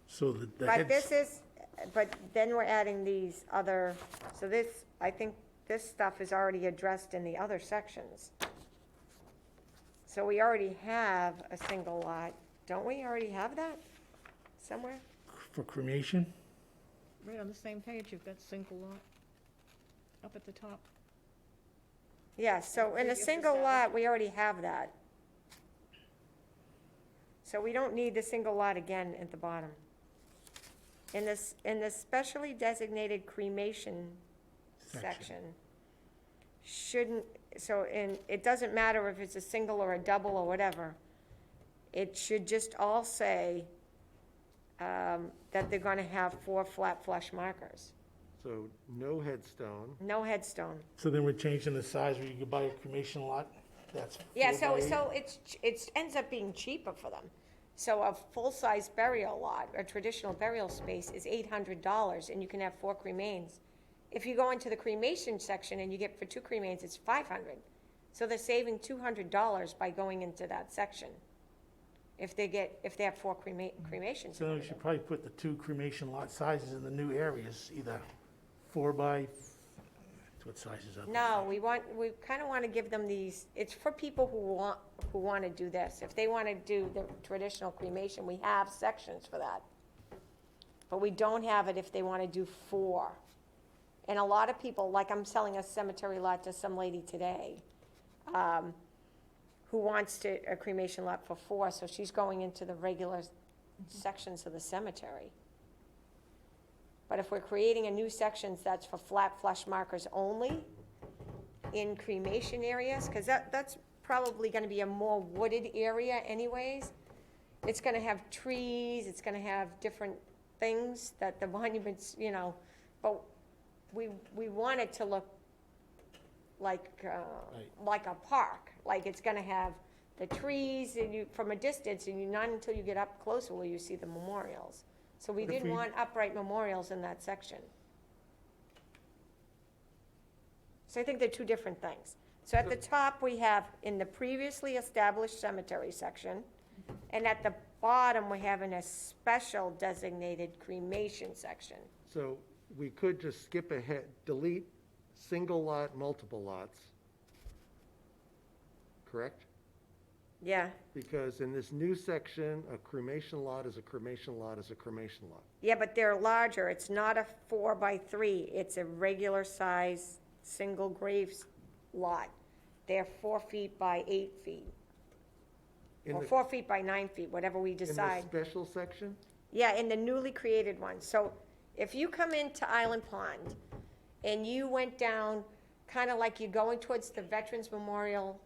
so the But this heads, is, but then we're adding these other, so this, I think this stuff is already addressed in the other sections. So we already have a single lot, don't we already have that somewhere? for cremation? Right on the same page, you've got single lot up at the top. Yeah, so in a single lot, we already have that. So we don't need the single lot again at the bottom. In the specially designated cremation section, shouldn't, it doesn't matter if it's a single or a double or whatever. It should just all say, that they're gonna have 4 flat flush markers, So no headstone. no headstone. So then we're changing the size where you could buy a cremation lot? That's Yeah, 4 so, by 8? so it ends up being cheaper for them. So a full-size burial lot, a traditional burial space is $800, and you can have 4 cremains. If you go into the cremation section and you get for 2 cremains, it's $500. So they're saving $200 by going into that section. If they have 4 cremations. So we should probably put the 2 cremation lot sizes in the new areas, either 4 by, what sizes are they? No, we kind of want to give them these, it's for people who want to do this. If they want to do the traditional cremation, we have sections for that. But we don't have it if they want to do 4. And a lot of people, like I'm selling a cemetery lot to some lady today, who wants a cremation lot for 4, so she's going into the regular sections of the cemetery. But if we're creating a new sections that's for flat flush markers only in cremation areas, because that's probably gonna be a more wooded area anyways. It's gonna have trees, it's gonna have different things that the monuments, but we want it to look like a park. Like it's gonna have the trees and from a distance, and not until you get up closer will you see the memorials. So we But if didn't we- want upright memorials in that section. So I think they're 2 different things. So at the top, we have in the previously established cemetery section, and at the bottom, we have in a special designated cremation section. So we could just skip ahead, delete single lot, multiple lots. Correct? Yeah, Because in this new section, a cremation lot is a cremation lot is a cremation lot. yeah, but they're larger. It's not a 4 by 3. It's a regular size, single graves lot. They're 4 feet by 8 feet, In or the- 4 feet by 9 feet, whatever we In the decide. special section? Yeah, in the newly created one. So if you come into Island Pond and you went down, kind of like you're going towards the Veterans Memorial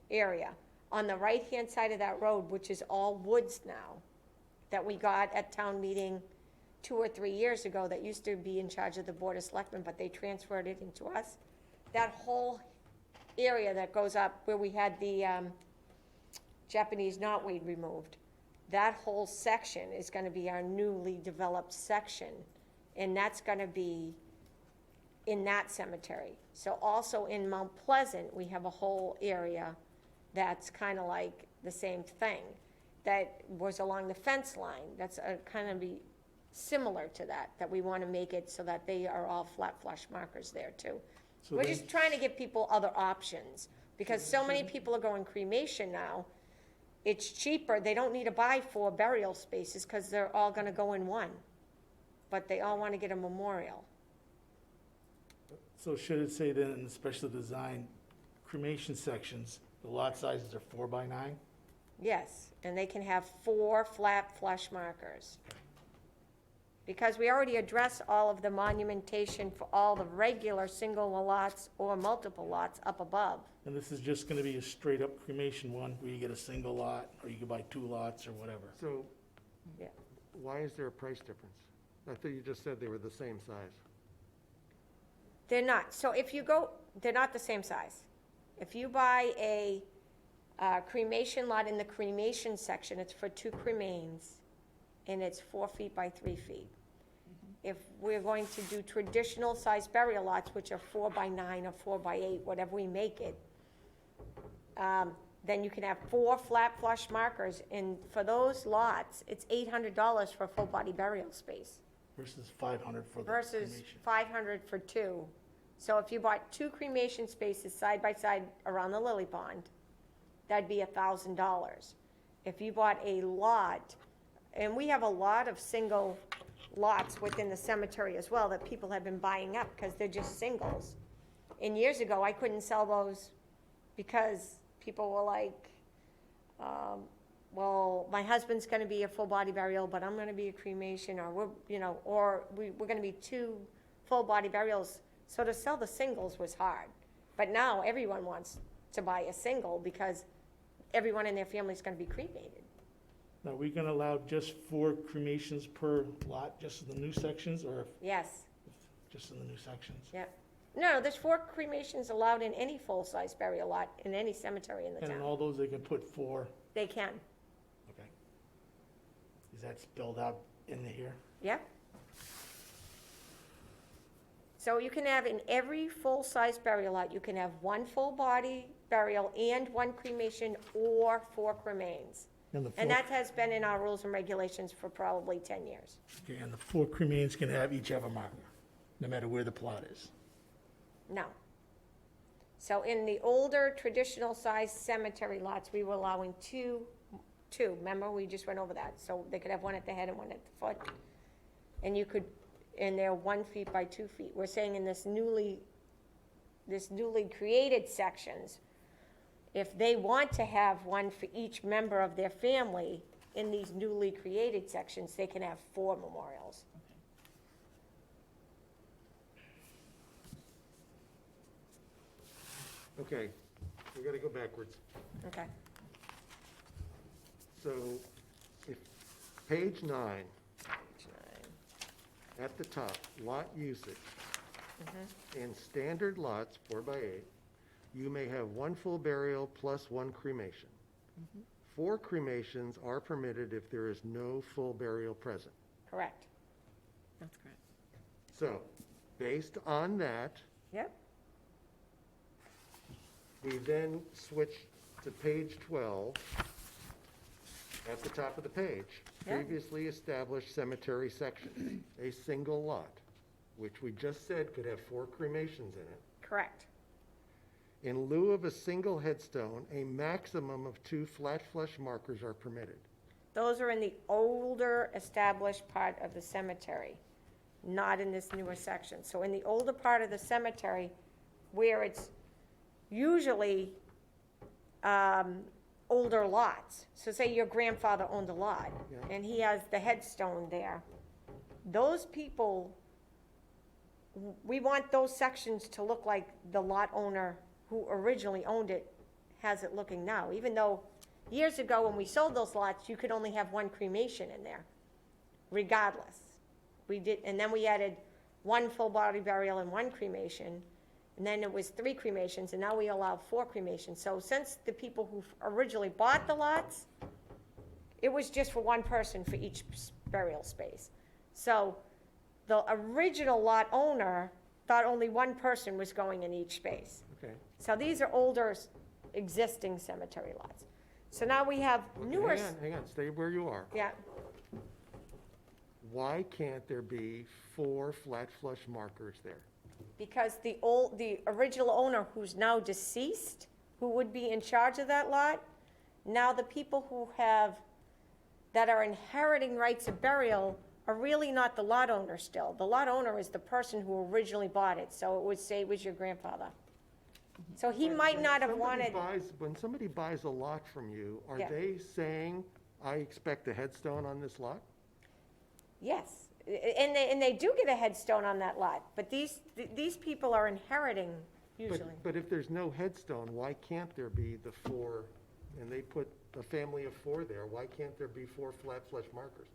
area, on the right-hand side of that road, which is all woods now, that we got at town meeting 2 or 3 years ago, that used to be in charge of the Board of Selectmen, but they transferred it into us. That whole area that goes up where we had the Japanese knotweed removed, that whole section is gonna be our newly developed section, and that's gonna be in that cemetery. So also in Mount Pleasant, we have a whole area that's kind of like the same thing, that was along the fence line. That's kind of be similar to that we want to make it so that they are all flat flush markers there too. So We're then- just trying to give people other options, because so many people are going cremation now. It's cheaper, they don't need to buy 4 burial spaces, because they're all gonna go in one. But they all want to get a memorial. So should it say then in the special design cremation sections, The lot sizes are 4 by 9? Yes, and they can have 4 flat flush markers. Because we already address all of the monumentation for all the regular single lots or multiple lots up above. And this is just gonna be a straight-up cremation one, where you get a single lot, or you can buy 2 lots, or whatever. So Yeah. why is there a price difference? I thought you just said they were the same size. They're not. So if you go, they're not the same size. If you buy a cremation lot in the cremation section, it's for 2 cremains, and it's 4 feet by 3 feet. If we're going to do traditional size burial lots, which are 4 by 9 or 4 by 8, whatever we make it, then you can have 4 flat flush markers, and for those lots, it's $800 for a full body burial space Versus 500 for the versus cremation. 500 for 2. So if you bought 2 cremation spaces side by side around the lily pond, that'd be $1,000. If you bought a lot, and we have a lot of single lots within the cemetery as well that people have been buying up because they're just singles. And years ago, I couldn't sell those because people were like, well, my husband's gonna be a full body burial, but I'm gonna be a cremation, or we're gonna be 2 full body burials. So to sell the singles was hard. But now everyone wants to buy a single because everyone in their family is gonna be cremated. Now, are we gonna allow just 4 cremations per lot, just in the new sections, or Yes, just in the new sections? yeah. No, there's 4 cremations allowed in any full-size burial lot in any cemetery in the And in town. all those, they can put 4, They can, okay. Is that spelled out in here? yeah. So you can have in every full-size burial lot, you can have 1 full body burial and 1 cremation or 4 cremains. And the And 4, that has been in our rules and regulations for probably 10 years. okay, and the 4 cremains can each have a marker, no matter where the plot is. No. So in the older traditional size cemetery lots, we were allowing two, remember, we just went over that, so they could have 1 at the head and 1 at the foot. And you could, and they're 1 feet by 2 feet. We're saying in this newly created sections, if they want to have 1 for each member of their family in these newly created sections, they can have 4 memorials. Okay, we gotta go backwards. Okay, So if, page 9, page 9. at the top, lot usage. In standard lots, 4 by 8, you may have 1 full burial plus 1 cremation. 4 cremations are permitted if there is no full burial present. Correct. That's correct. So, based on that, Yep, we then switch to page 12, at the top of the page. Yeah. Previously established cemetery section, a single lot, which we just said could have 4 cremations in it. correct. In lieu of a single headstone, a maximum of 2 flat flush markers are permitted. Those are in the older established part of the cemetery, not in this newer section. So in the older part of the cemetery, where it's usually older lots. So say your grandfather owned a lot, Yeah. and he has the headstone there. Those people, we want those sections to look like the lot owner who originally owned it has it looking now, even though years ago when we sold those lots, you could only have 1 cremation in there, regardless. We did, and then we added 1 full body burial and 1 cremation, and then it was 3 cremations, and now we allow 4 cremations. So since the people who originally bought the lots, it was just for 1 person for each burial space. So the original lot owner thought only 1 person was going in each space. Okay. So these are older existing cemetery lots. So now we have newer, Hang on, stay where you are. yeah, Why can't there be 4 flat flush markers there? because the original owner who's now deceased, who would be in charge of that lot, now the people that are inheriting rights of burial are really not the lot owner still. The lot owner is the person who originally bought it, so it would say it was your grandfather. So he might not have Somebody wanted, When somebody buys a lot from you, are Yeah. they saying, I expect a headstone on this lot? yes, and they do get a headstone on that lot, but these people are inheriting usually. But if there's no headstone, why can't there be the 4, and they put a family of 4 there, why can't there be 4 flat flush markers?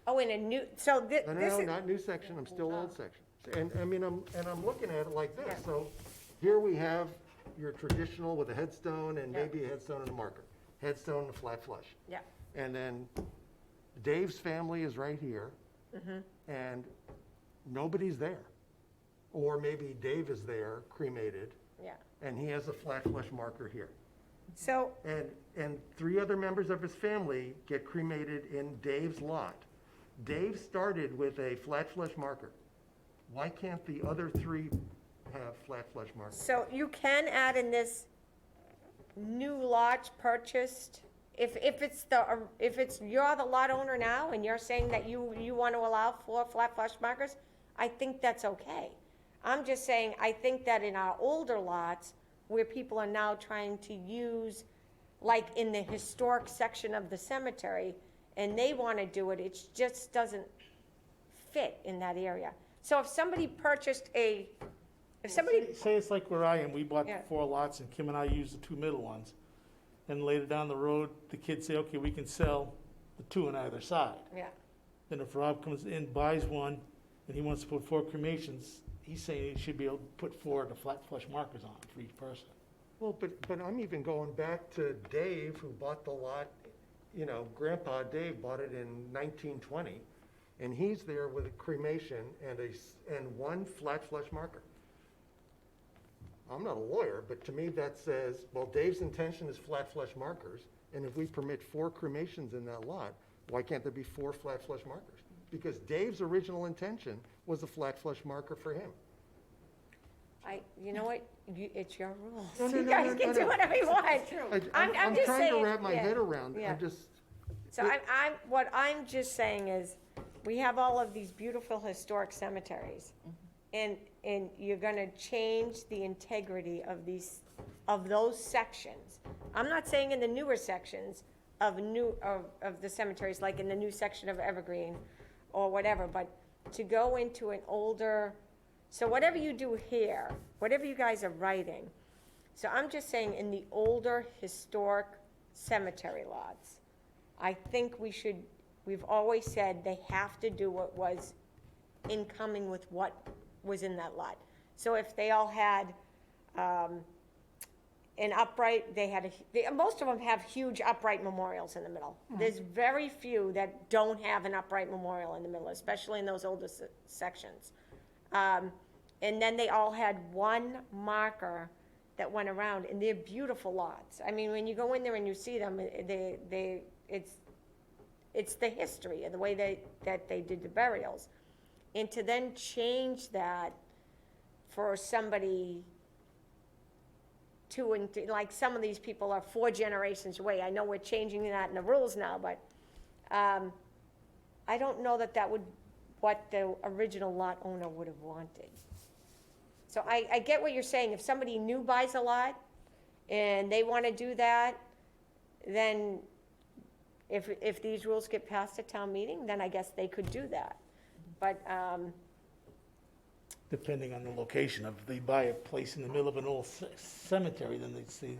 Oh, in a new, so No, this no, is, not new section, I'm still old section. And, I mean, I'm looking at it like this, Yeah. so here we have your traditional with a headstone and Yeah. maybe a headstone and a marker, headstone and a flat flush. yeah, And then Dave's family is right here, Mm-hmm. and nobody's there. Or maybe Dave is there, cremated, yeah. and he has a flat flush marker here. So, And 3 other members of his family get cremated in Dave's lot. Dave started with a flat flush marker. Why can't the other 3 have flat flush markers? so you can add in this new lots purchased, if it's, you're the lot owner now and you're saying that you want to allow 4 flat flush markers, I think that's okay. I'm just saying, I think that in our older lots, where people are now trying to use, like in the historic section of the cemetery, and they want to do it, it just doesn't fit in that area. So if somebody purchased if somebody, Say it's like where I am, we bought Yeah. 4 lots and Kim and I used the 2 middle ones. And later down the road, the kids say, okay, we can sell the 2 on either side. yeah, Then if Rob comes in, buys one, and he wants to put 4 cremations, he's saying he should be able to put 4 of the flat flush markers on for each person. Well, but I'm even going back to Dave, who bought the lot, you know, Grandpa Dave bought it in 1920, and he's there with a cremation and 1 flat flush marker. I'm not a lawyer, but to me that says, well, Dave's intention is flat flush markers, and if we permit 4 cremations in that lot, why can't there be 4 flat flush markers? Because Dave's original intention was a flat flush marker for him. you know what, it's your rules. No, no, You no, guys no, can no, do no. whatever you want. I'm just trying to saying, wrap my yeah, head around it. yeah. I'm just, So what I'm just saying is, we have all of these beautiful historic cemeteries, and you're gonna change the integrity of those sections. I'm not saying in the newer sections of the cemeteries, like in the new section of Evergreen or whatever, but to go into an older, so whatever you do here, whatever you guys are writing, so I'm just saying in the older historic cemetery lots, I think we've always said they have to do what was incoming with what was in that lot. So if they all had an upright, most of them have huge upright memorials in the middle. There's very few that don't have an upright memorial in the middle, especially in those older sections. And then they all had 1 marker that went around, and they're beautiful lots. I mean, when you go in there and you see them, it's the history of the way that they did the burials. And to then change that for somebody like some of these people are 4 generations away. I know we're changing that in the rules now, but I don't know that would, what the original lot owner would have wanted. So I get what you're saying. If somebody new buys a lot and they want to do that, then if these rules get passed at town meeting, then I guess they could do that. But, Depending on the location. If they buy a place in the middle of an old cemetery, then they say,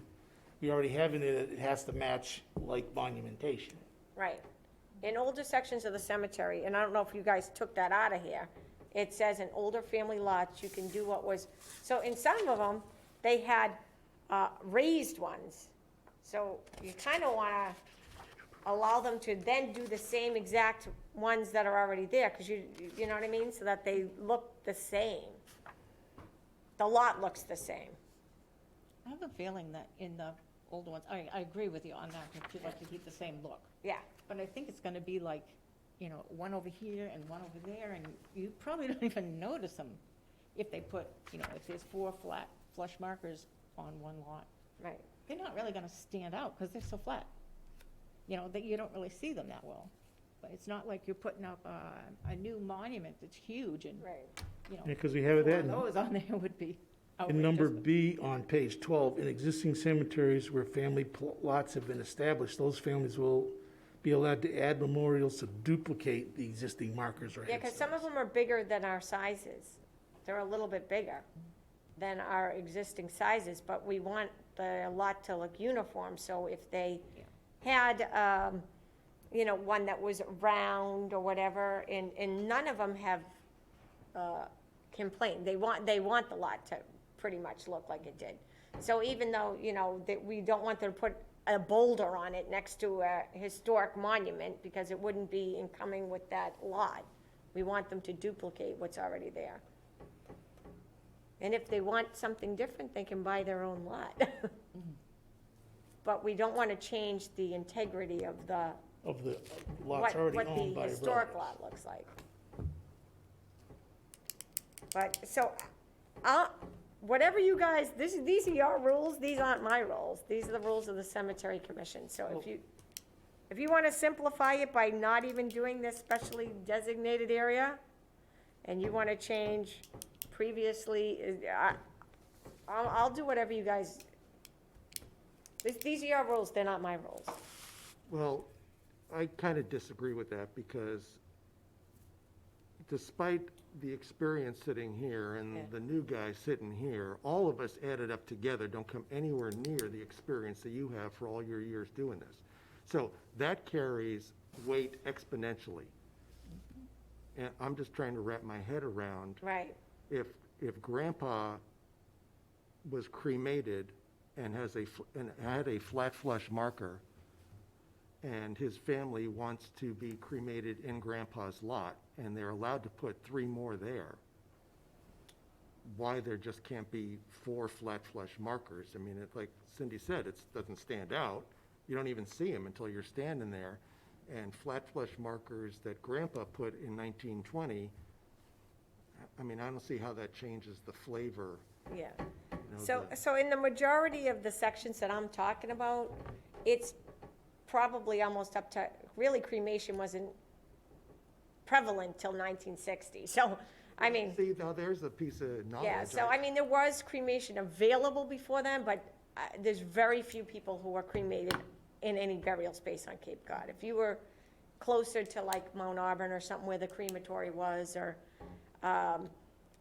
we already have in it, it has to match like monumentation. right. In older sections of the cemetery, and I don't know if you guys took that out of here, it says in older family lots, you can do what was, so in some of them, they had raised ones. So you kind of want to allow them to then do the same exact ones that are already there, because you know what I mean? So that they look the same. The lot looks the same. I have a feeling that in the older ones, I agree with you on that, that you'd like to keep the same look. Yeah, But I think it's gonna be like, you know, 1 over here and 1 over there, and you probably don't even notice them if they put, you know, if there's 4 flat flush markers on 1 lot. right. They're not really gonna stand out, because they're so flat. You know, that you don't really see them that well. But it's not like you're putting up a new monument that's huge and, Right. you know. Because we have it One there, of those on there would be, In number outrageous. B on page 12, in existing cemeteries where family lots have been established, those families will be allowed to add memorials to duplicate the existing markers or Yeah, because some of headstones. them are bigger than our sizes. They're a little bit bigger than our existing sizes, but we want the lot to look uniform, so if they had, one that was round or whatever, and none of them have complained. They want the lot to pretty much look like it did. So even though, that we don't want them to put a boulder on it next to a historic monument, because it wouldn't be in coming with that lot. We want them to duplicate what's already there. And if they want something different, they can buy their own lot. But we don't want to change the integrity of the, Of the lots what already the owned by historic relatives. lot looks like. But, so, whatever you guys, these are your rules, these aren't my rules. These are the rules of the Cemetery Commission. So if you want to simplify it by not even doing this specially designated area, and you want to change previously, I'll do whatever you guys, these are your rules, they're not my rules. Well, I kind of disagree with that because despite the experience sitting here Yeah. and the new guy sitting here, all of us added up together don't come anywhere near the experience that you have for all your years doing this. So that carries weight exponentially. And I'm just trying to wrap my head around Right, if grandpa was cremated and had a flat flush marker, and his family wants to be cremated in grandpa's lot, and they're allowed to put 3 more there, why there just can't be 4 flat flush markers? I mean, it's like Cindy said, it doesn't stand out. You don't even see them until you're standing there. And flat flush markers that grandpa put in 1920, I mean, I don't see how that changes the flavor. yeah. you know, So in the majority of the sections that I'm talking about, it's probably almost up to, really cremation wasn't prevalent till 1960. So, I mean, See, now there's a piece of knowledge. yeah, so I mean, there was cremation available before then, but there's very few people who were cremated in any burial space on Cape Cod. If you were closer to like Mount Auburn or something where the crematory was, or,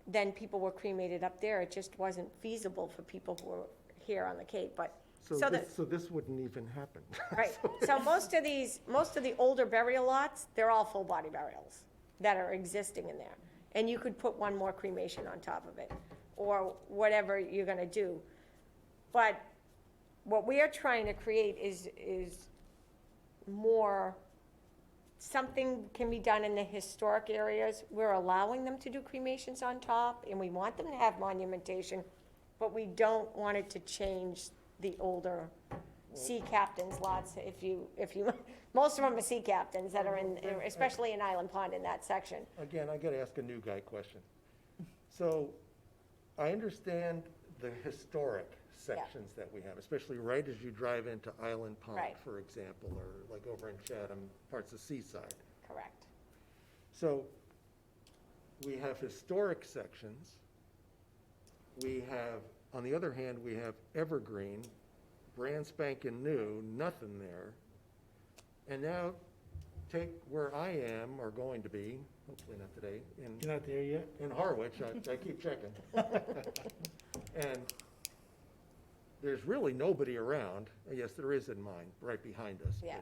then people were cremated up there. It just wasn't feasible for people who were here on the Cape, but, so the, So this wouldn't even happen. right, so most of the older burial lots, they're all full body burials that are existing in there. And you could put one more cremation on top of it, or whatever you're gonna do. But what we are trying to create is more, something can be done in the historic areas. We're allowing them to do cremations on top, and we want them to have monumentation, but we don't want it to change the older sea captains lots. If you, most of them are sea captains that are in, especially in Island Pond in that section. Again, I gotta ask a new guy question. So, I understand the historic sections that we have, especially right as you drive into Island Pond, Right. for example, or like over in Chatham, parts of Seaside. Correct. So, we have historic sections. We have, on the other hand, we have evergreen, brand spanking new, nothing there. And now, take where I am, or going to be, hopefully not today, You're not there yet? in Harwich, I keep checking. And there's really nobody around. Yes, there is in mine, right behind us. Yeah.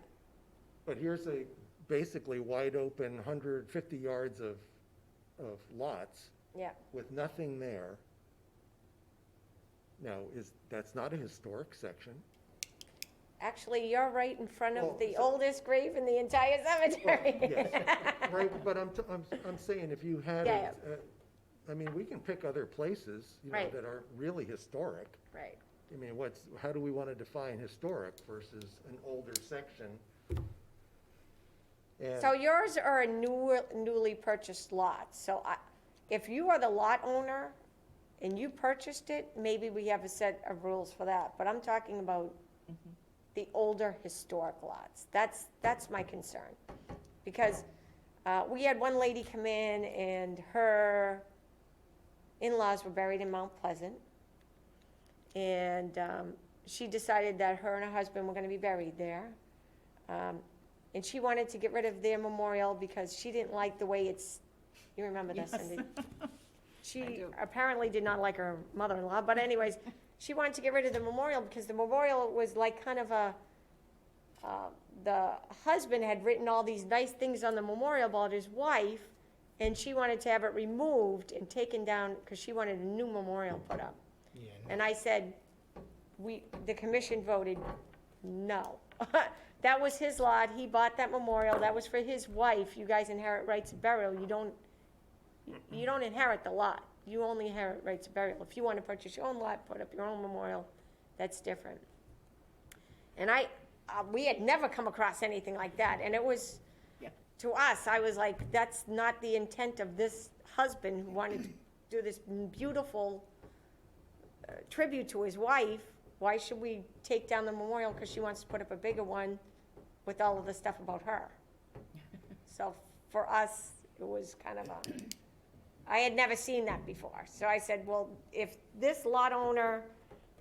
But here's a basically wide open 150 yards of lots Yeah. with nothing there. Now, that's not a historic section. Actually, you're right in front Well, of the so- oldest grave in the entire cemetery. Yes, right, but I'm saying if you had, Yeah, I mean, we can pick other places, Right. that are really historic. Right. I mean, how do we want to define historic versus an older section? And- So yours are a newly purchased lot. So if you are the lot owner and you purchased it, maybe we have a set of rules for that. But I'm talking about the older historic lots. That's my concern. Because we had one lady come in and her in-laws were buried in Mount Pleasant. And she decided that her and her husband were gonna be buried there. And she wanted to get rid of their memorial because she didn't like the way it's, you remember this, Yes. Cindy? I She do. apparently did not like her mother-in-law, but anyways, she wanted to get rid of the memorial because the memorial was like kind of a, the husband had written all these nice things on the memorial about his wife, and she wanted to have it removed and taken down because she wanted a new memorial put up. Yeah, And I said, the commission voted no. That was his lot, he bought that memorial, that was for his wife, you guys inherit rights of burial, you don't inherit the lot, you only inherit rights of burial. If you want to purchase your own lot, put up your own memorial, that's different. And we had never come across anything like that, and it was, Yeah. to us, I was like, that's not the intent of this husband who wanted to do this beautiful tribute to his wife. Why should we take down the memorial because she wants to put up a bigger one with all of the stuff about her? So for us, it was kind of I had never seen that before. So I said, well, if this lot owner,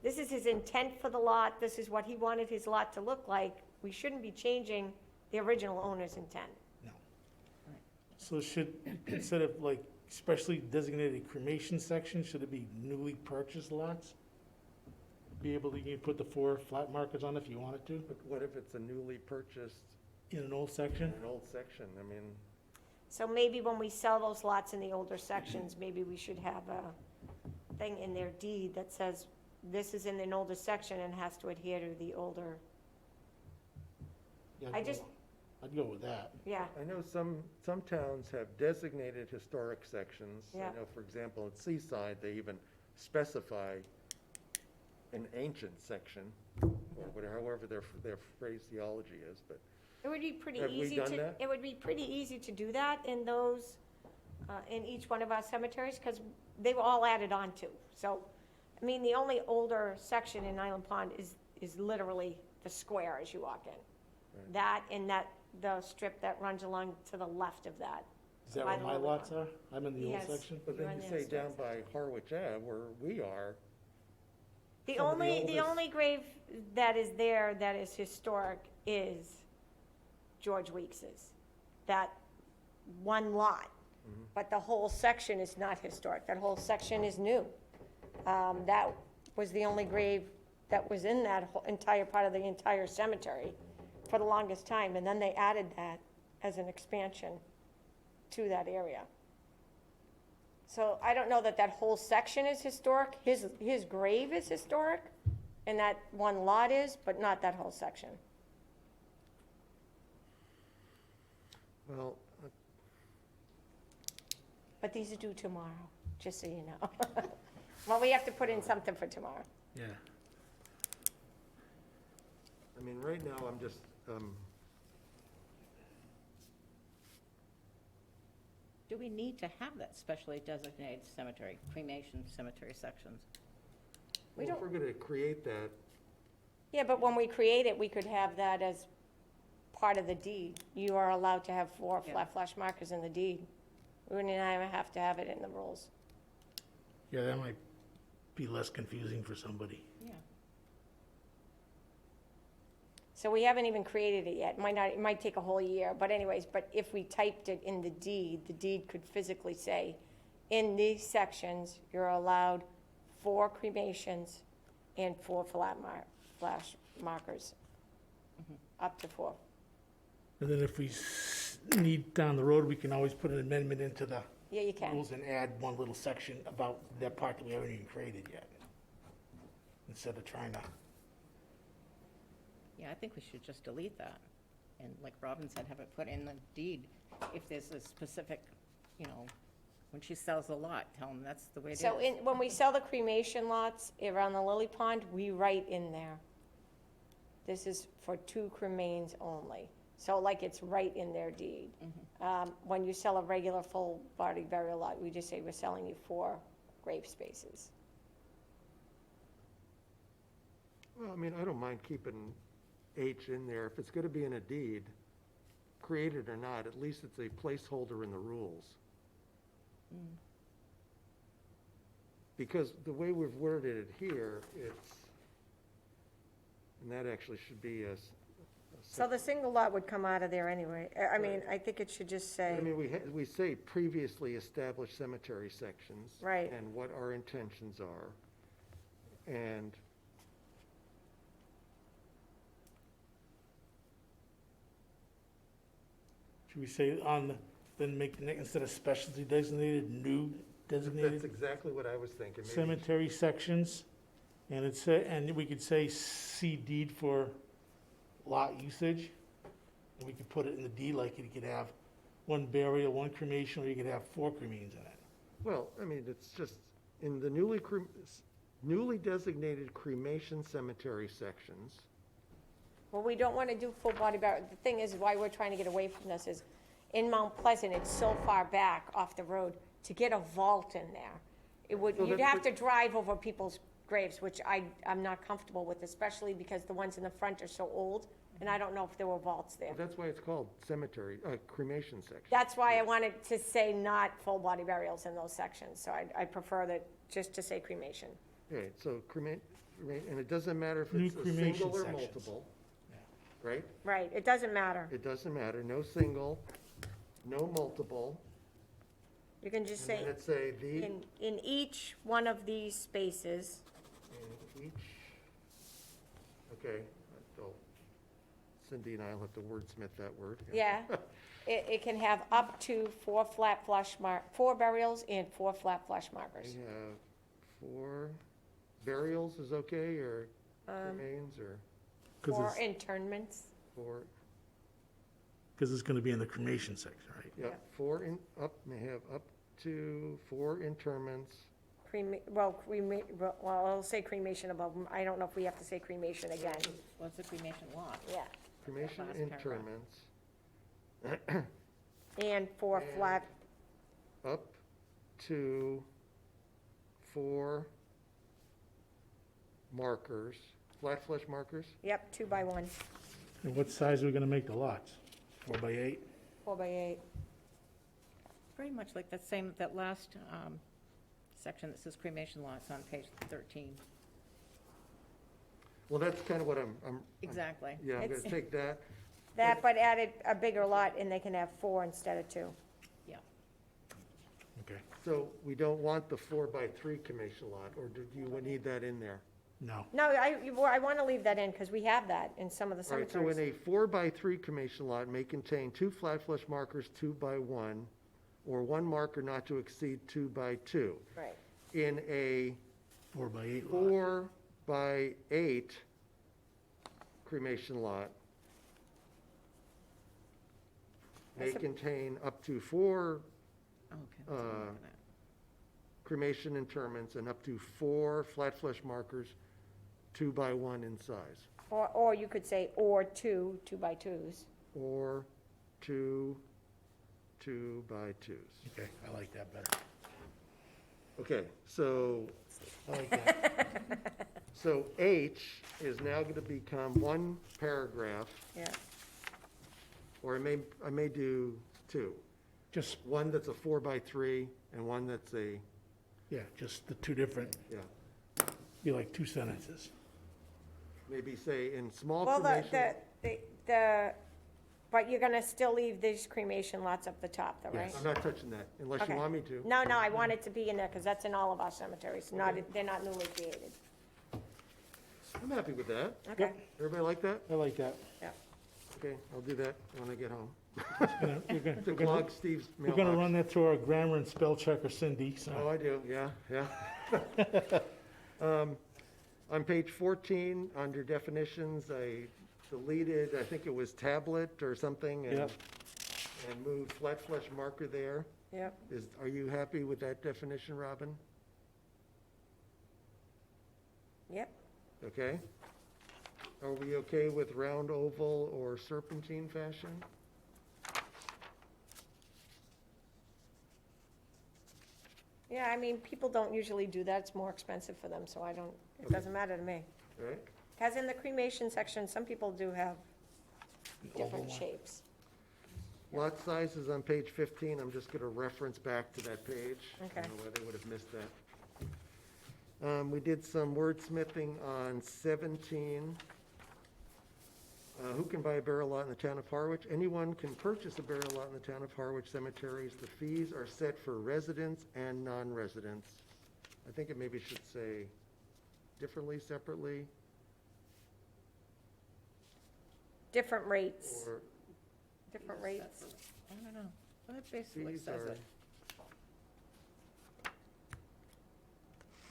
this is his intent for the lot, this is what he wanted his lot to look like, we shouldn't be changing the original owner's intent. no. So should, instead of like specially designated cremation section, should it be newly purchased lots? Be able to, you can put the 4 flat markers on if you wanted to, But what if it's a newly purchased in an old in section? an old section? I mean, So maybe when we sell those lots in the older sections, maybe we should have a thing in their deed that says this is in an older section and has to adhere to the older, Yeah, I'd go with that. yeah. I know some towns have designated historic sections. Yeah. I know, for example, at Seaside, they even specify an ancient section, or whatever, however their phraseology is, but It would be pretty Have we easy done to, that? it would be pretty easy to do that in those, in each one of our cemeteries, because they were all added on to. So, I mean, the only older section in Island Pond is literally the square as you walk in. Right. That and the strip that runs along to the left of that. Is that By where the my lily lots pond. are? I'm in the old Yes. section? but You're then on you the say down historic by Harwich Ave, where we are, The Some of the only oldest- only grave that is there that is historic is George Weeks's, that one lot. But the whole section is not historic, that whole section is new. That was the only grave that was in that whole entire part of the entire cemetery for the longest time, and then they added that as an expansion to that area. So I don't know that that whole section is historic, his grave is historic, and that one lot is, but not that whole section. well, But these are due tomorrow, just so you know. Well, we have to put in something for tomorrow. Yeah. I mean, right now, I'm just, Do we need to have that specially designated cemetery, cremation cemetery sections? We well, if don't- we're gonna create that, Yeah, but when we create it, we could have that as part of the deed. You are allowed to have 4 Yeah. flat flash markers in the deed. We wouldn't even have to have it in the rules. Yeah, that might be less confusing for somebody. Yeah. So we haven't even created it yet. It might take a whole year, but anyways, but if we typed it in the deed could physically say, in these sections, you're allowed 4 cremations and 4 flash markers. Up to 4. And then if we need down the road, we can always put an amendment into the Yeah, you can. rules and add one little section about that part that we haven't even created yet. Instead of trying to, Yeah, I think we should just delete that. And like Robin said, have it put in the deed. If there's a specific, when she sells a lot, tell them that's the way it is. So when we sell the cremation lots around the lily pond, we write in there, this is for 2 cremains only. So like it's right in their deed. When you sell a regular full body burial lot, we just say we're selling you 4 grave spaces. well, I mean, I don't mind keeping H in there. If it's gonna be in a deed, created or not, at least it's a placeholder in the rules. because the way we've worded it here, and that actually should be a So the single lot would come out of there anyway. I mean, I think it should just say, I mean, we say previously established cemetery sections. Right. And what our intentions are. And Should we say then make the next, instead of specialty designated, new that's designated exactly what I was thinking. Maybe cemetery sections? And and we could say see deed for lot usage. And we could put it in the deed, like you could have one burial, one cremation, or you could have 4 cremains in it. Well, I mean, it's just, in the newly designated cremation cemetery sections, well, we don't want to do full body burial. The thing is, why we're trying to get away from this is, in Mount Pleasant, it's so far back off the road, to get a vault in there, Well, you'd that- have to drive over people's graves, which I'm not comfortable with, especially because the ones in the front are so old, and I don't know if there were vaults there. well, that's why it's called cemetery, cremation section. That's why I wanted to say not full body burials in those sections, so I prefer that, just to say cremation. Okay, so and it doesn't matter if New it's a cremation single or sections. multiple, right? Right, it doesn't matter. It doesn't matter, no single, no multiple, You can just and say, then it say the, in each one of these spaces, in each, okay, oh, Cindy and I'll have to wordsmith that word. yeah, it can have up to 4 burials and 4 flat flush We markers. have 4 burials is okay, or remains, or 4 internments. 4, Because it's going to be in the cremation section, right? yeah, Yeah. 4 may have up to 4 interments. I'll say cremation above, I don't know if we have to say cremation again, What's a cremation lot? yeah. Cremation Last paragraph. interments, And 4 And- flat, up to 4 markers, flat flush markers. yep, 2 by 1, And what size are we going to make the lots? 4 by 8? 4 by 8. Pretty much like that last section that says cremation lots on page 13. Well, that's kind of what I'm, Exactly. yeah, I'm gonna It's- take that. That, but added a bigger lot, and they can have 4 instead of 2. Yeah. Okay. So we don't want the 4 by 3 cremation lot, or do you need that in there? No. No, I want to leave that in, because we have that in some of the All right, so in cemeteries. a 4 by 3 cremation lot may contain 2 flat flush markers, 2 by 1, or 1 marker not to exceed 2 by 2. Right, In a 4 by 8 lot. 4 by 8 cremation lot may That's a- contain up to 4 Okay. that's what I'm looking at. cremation interments and up to 4 flat flush markers, 2 by 1 in size, or you could say, or 2 by 2s. or 2 by 2s. Okay, I like that better. Okay, so, I like that. so H is now going to become 1 paragraph, Yeah, or I may do 2. Just, One that's a 4 by 3 and one that's a, yeah, just the 2 different, yeah, be like 2 sentences. maybe say in small well, cremation. but you're going to still leave these cremation lots up the top, though, right? Yes. I'm not touching that unless you Okay. want me to. No, I want it to be in there, because that's in all of our cemeteries, they're not newly created. I'm happy with that. Okay, Everybody like that? I like that. yeah. Okay, I'll do that when I get home. We're To clog Steve's We're gonna mailbox. run that through our grammar and spell checker Cindy, Oh, so. I do, yeah. On page 14, under definitions, I deleted, I think it was tablet or something, and Yep. moved flat flush marker there. Yep, Are you happy with that definition, Robin? yep. Okay. Are we okay with round, oval, or serpentine fashion? Yeah, I mean, people don't usually do that, it's more expensive for them, so it doesn't matter to me. All right? Because in the cremation section, some people do have different one. shapes. Lot size is on page 15. I'm just going to reference back to that page. I Okay. don't know why they would have missed that. We did some wordsmithing on 17. Who can buy a burial lot in the town of Harwich? Anyone can purchase a burial lot in the town of Harwich cemeteries. The fees are set for residents and non-residents. I think it maybe should say differently, separately, Different rates, or different rates. I don't know. Well, it basically fees says are. it.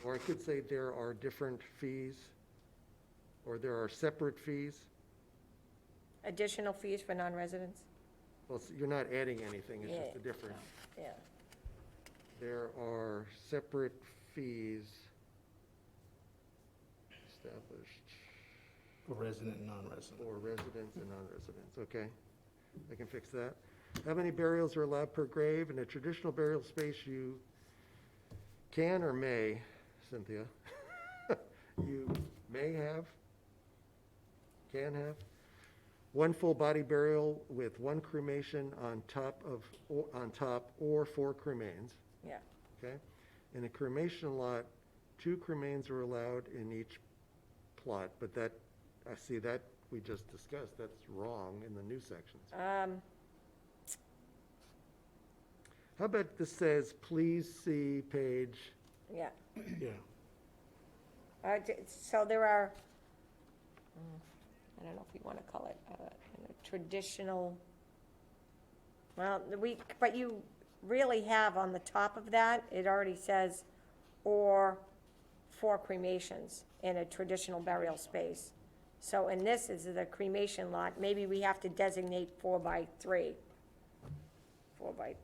Or I could say there are different fees, or there are separate fees. Additional fees for non-residents? Well, you're not adding anything, it's just Yeah. a difference. Yeah. There are separate fees established For resident and non-resident. for residents and non-residents, okay? I can fix that. How many burials are allowed per grave? In a traditional burial space, you can or may, Cynthia, you may have, can have, one full body burial with one cremation on top or 4 cremains, Yeah. okay? In a cremation lot, 2 cremains are allowed in each plot, but that, I see that we just discussed, that's wrong in the new sections. How about this says, please see page, Yeah. Yeah. So there are, I don't know if you want to call it traditional, well, but you really have on the top of that, it already says, or 4 cremations in a traditional burial space. So in this is the cremation lot, maybe we have to designate 4 by 3. 4 by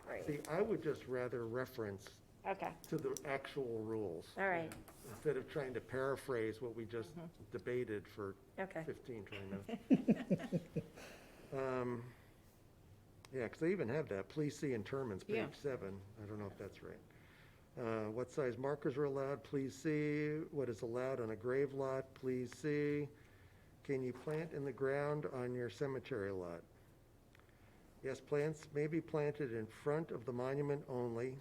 3, see, I would just rather reference okay, to the actual rules, all right, instead of trying to paraphrase what we just debated for okay. 15, 20 minutes. Yeah, because they even have that, please see interments, Yeah. page 7. I don't know if that's right. What size markers are allowed, please see. What is allowed on a grave lot, please see. Can you plant in the ground on your cemetery lot? Yes, plants may be planted in front of the monument only.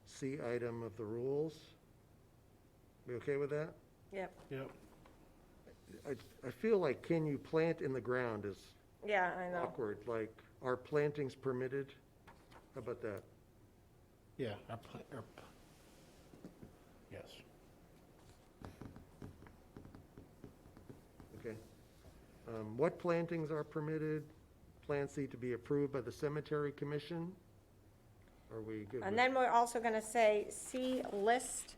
See item of the rules. We okay with that? Yep, Yep. I feel like can you plant in the ground is yeah, I know. awkward, like, are plantings permitted? How about that? Yeah. Yes. Okay. What plantings are permitted? Plants need to be approved by the Cemetery Commission? Are we good with? And then we're also gonna say, see list,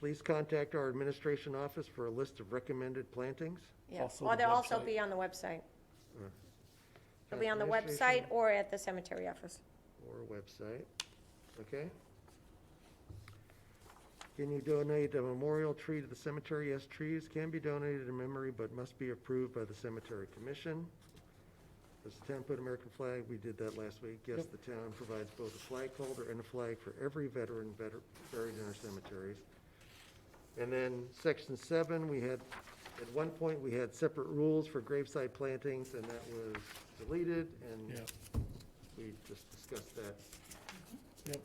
Please contact our administration office for a list of recommended plantings. yeah, Also or the they'll also website. be on the website. Uh, They'll be on the administration website or at the cemetery office. Or website, okay? Can you donate a memorial tree to the cemetery? Yes, trees can be donated in memory, but must be approved by the Cemetery Commission. Does the town put American flag? We did that last week. Yes, Yep. the town provides both a flag holder and a flag for every veteran buried in our cemeteries. And then section 7, we had, at one point, we had separate rules for graveside plantings, and that was deleted, and Yeah. we just discussed that. Yep.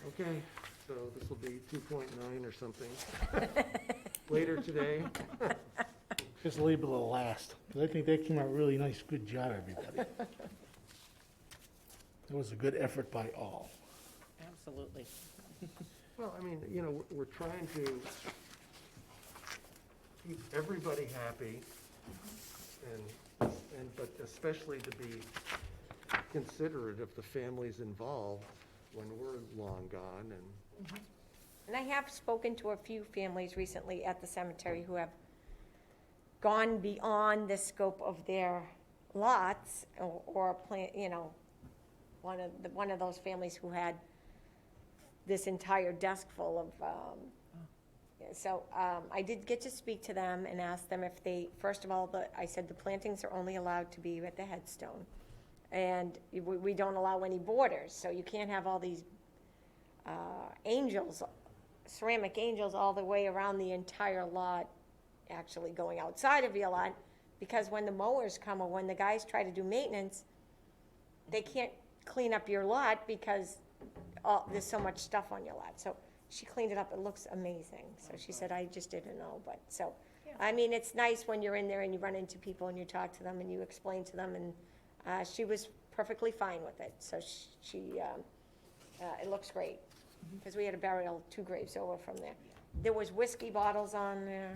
Okay, so this will be 2.9 or something later today. Just label it last, because I think they came out really nice. Good job, everybody. It was a good effort by all. Absolutely. Well, I mean, you know, we're trying to keep everybody happy, but especially to be considerate of the families involved when we're long gone, and And I have spoken to a few families recently at the cemetery who have gone beyond the scope of their lots or plant, you know, one of those families who had this entire desk full of, so I did get to speak to them and ask them if they, first of all, I said the plantings are only allowed to be at the headstone. And we don't allow any borders, so you can't have all these angels, ceramic angels all the way around the entire lot, actually going outside of your lot, because when the mowers come or when the guys try to do maintenance, they can't clean up your lot because there's so much stuff on your lot. So she cleaned it up, it looks amazing. So she said, I just didn't know, but, so, I mean, it's nice when you're in there and you run into people and you talk to them and you explain to them, and she was perfectly fine with it. So it looks great, because we had a burial 2 graves over from there. There was whiskey bottles on there,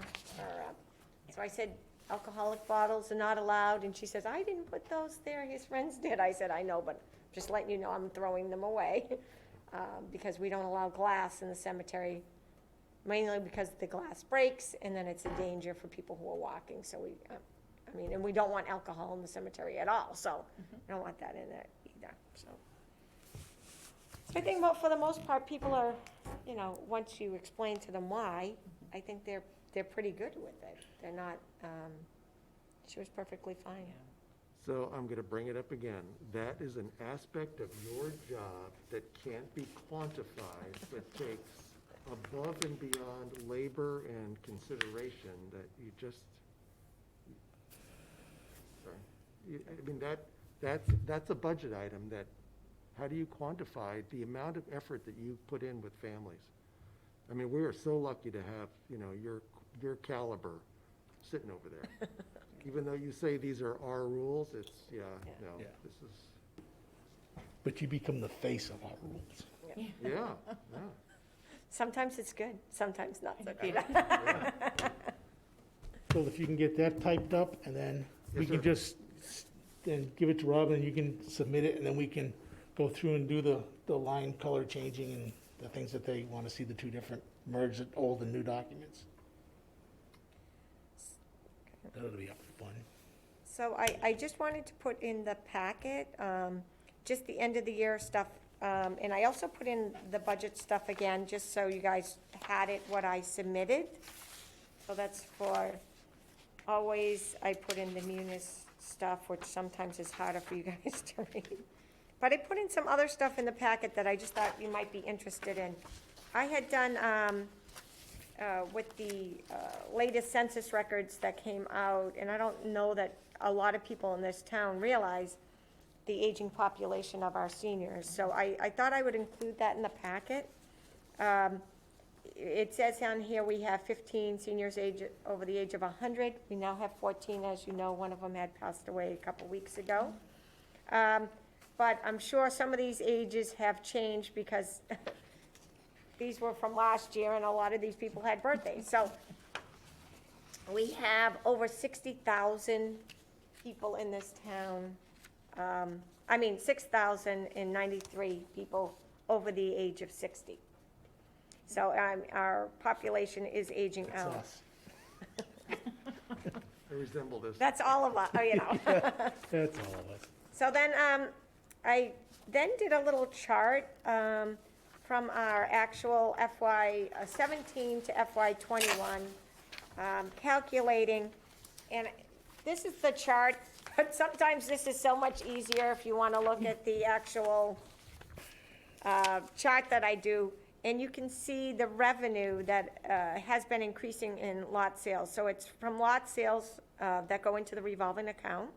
so I said, alcoholic bottles are not allowed, and she says, I didn't put those there, his friends did. I said, I know, but just letting you know, I'm throwing them away, because we don't allow glass in the cemetery, mainly because the glass breaks, and then it's a danger for people who are walking, so and we don't want alcohol in the cemetery at all, so we don't want that in there either, so. So I think, well, for the most part, people are, once you explain to them why, I think they're pretty good with it. They're not, she was perfectly fine. So I'm going to bring it up again. That is an aspect of your job that can't be quantified, but takes above and beyond labor and consideration that you just, sorry. I mean, that's a budget item that, how do you quantify the amount of effort that you put in with families? I mean, we are so lucky to have, your caliber sitting over there. Even though you say these are our rules, it's, Yeah. this is, But you become the face of our rules. yeah. Sometimes it's good, sometimes not so good. So if you can get that typed up, and then we Yes, can sir. just, then give it to Robin, and you can submit it, and then we can go through and do the line color changing and the things that they want to see, the 2 different, merge the old and new documents. That'll be fun. So I just wanted to put in the packet, just the end of the year stuff, and I also put in the budget stuff again, just so you guys had it, what I submitted. So that's for, always, I put in the munis stuff, which sometimes is harder for you guys to read. But I put in some other stuff in the packet that I just thought you might be interested in. I had done, with the latest census records that came out, and I don't know that a lot of people in this town realize the aging population of our seniors. So I thought I would include that in the packet. It says on here we have 15 seniors over the age of 100. We now have 14, as you know. One of them had passed away a couple weeks ago. But I'm sure some of these ages have changed because these were from last year, and a lot of these people had birthdays. So we have over 60,000 people in this town. 6,093 people over the age of 60. So our population is aging That's out. us. I resemble this. That's all of us, That's all of us. So then, I then did a little chart from our actual FY '17 to FY '21, calculating, and this is the chart, but sometimes this is so much easier if you want to look at the actual chart that I do, and you can see the revenue that has been increasing in lot sales. So it's from lot sales that go into the revolving account,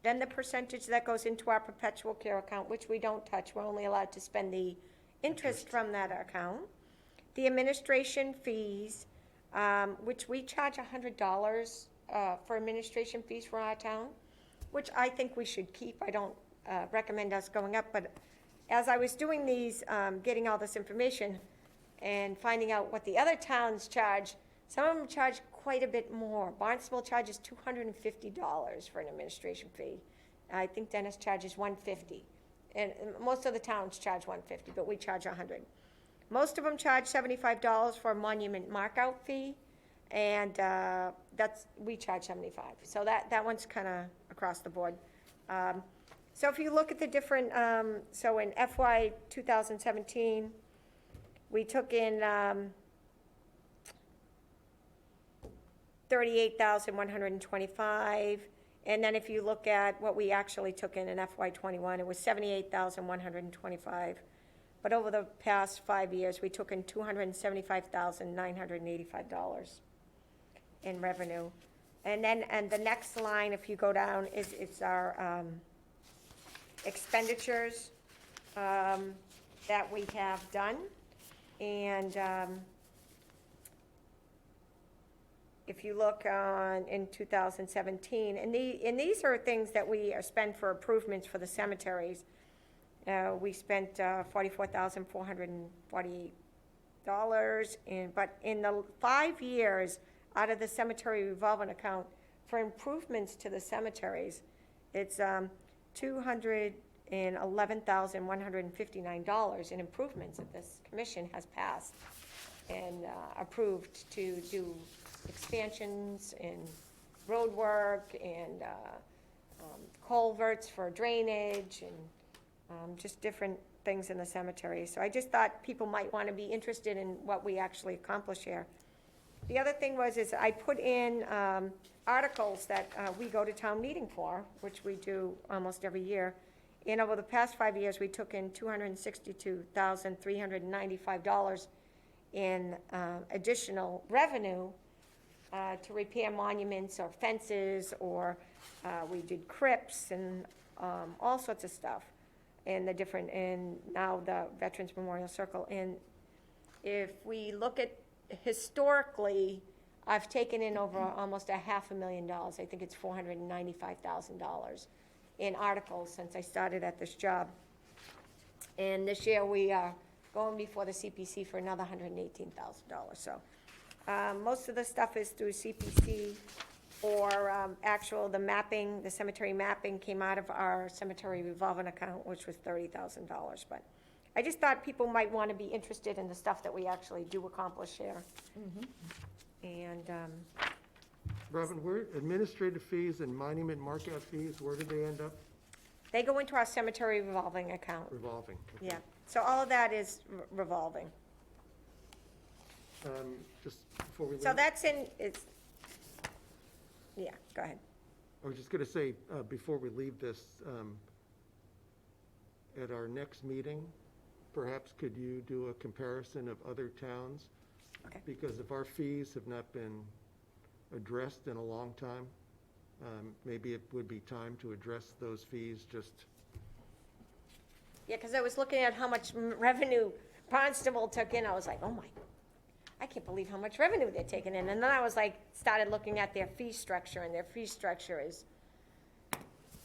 then the percentage that goes into our perpetual care account, which we don't touch, we're only allowed to spend the interest from that account, the administration fees, which we charge $100 for administration fees for our town, which I think we should keep. I don't recommend us going up, but as I was doing these, getting all this information and finding out what the other towns charge, some of them charge quite a bit more. Barnstable charges $250 for an administration fee. I think Dennis charges $150. And most of the towns charge $150, but we charge $100. Most of them charge $75 for a monument markout fee, and we charge $75. So that one's kind of across the board. So if you look at the different, so in FY 2017, we took in 38,125, and then if you look at what we actually took in FY '21, it was 78,125. But over the past 5 years, we took in $275,985 in revenue. And the next line, if you go down, it's our expenditures that we have done. And if you look in 2017, and these are things that we spend for improvements for the cemeteries. We spent $44,448, but in the 5 years out of the cemetery revolving account for improvements to the cemeteries, it's $211,159 in improvements that this commission has passed and approved to do expansions and road work and culverts for drainage and just different things in the cemetery. So I just thought people might want to be interested in what we actually accomplish here. The other thing is I put in articles that we go to town meeting for, which we do almost every year. And over the past 5 years, we took in $262,395 in additional revenue to repair monuments or fences, or we did crypts and all sorts of stuff. And now the Veterans Memorial Circle. And if we look at historically, I've taken in over almost $500,000. I think it's $495,000 in articles since I started at this job. And this year we are going before the CPC for another $118,000. So most of the stuff is through CPC or the cemetery mapping came out of our cemetery revolving account, which was $30,000. But I just thought people might want to be interested in the stuff that we actually do accomplish here. And Robin, where administrative fees and monument markout fees, where do they end up? they go into our cemetery revolving account. Revolving. Okay. Yeah, so all of that is revolving. Just before we leave. So that's yeah, go ahead. I was just going to say, before we leave this, at our next meeting, perhaps could you do a comparison of other towns? Okay. Because if our fees have not been addressed in a long time, maybe it would be time to address those fees just. Yeah, because I was looking at how much revenue Barnstable took in, I was like, oh my, I can't believe how much revenue they're taking in. And then I was like, started looking at their fee structure, and their fee structure is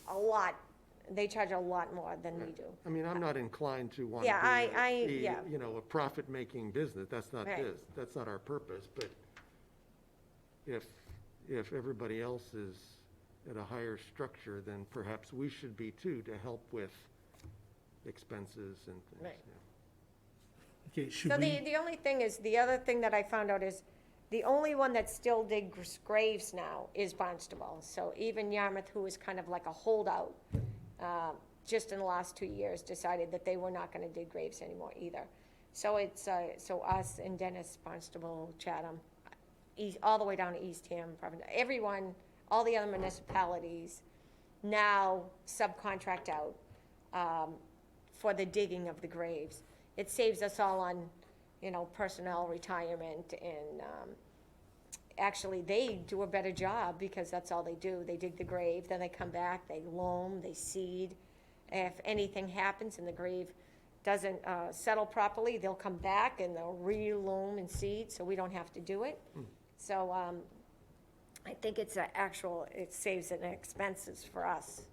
a lot. They charge a lot more than we do. I mean, I'm not inclined to want Yeah, to be, yeah. you know, a profit-making business. That's not Right. this. That's not our purpose. But if everybody else is at a higher structure, then perhaps we should be too, to help with expenses and things. Right. yeah. Okay, should So we, the only thing is, the other thing that I found out is, the only one that still digs graves now is Barnstable. So even Yarmouth, who is kind of like a holdout, just in the last 2 years, decided that they were not gonna dig graves anymore either. So it's, so us and Dennis, Barnstable, Chatham, all the way down to Eastham, everyone, all the other municipalities now subcontract out for the digging of the graves. It saves us all on, personnel retirement, and actually, they do a better job because that's all they do. They dig the grave, then they come back, they loam, they seed. If anything happens and the grave doesn't settle properly, they'll come back and they'll re-loam and seed, so we don't have to do it. So I think it saves in expenses for us.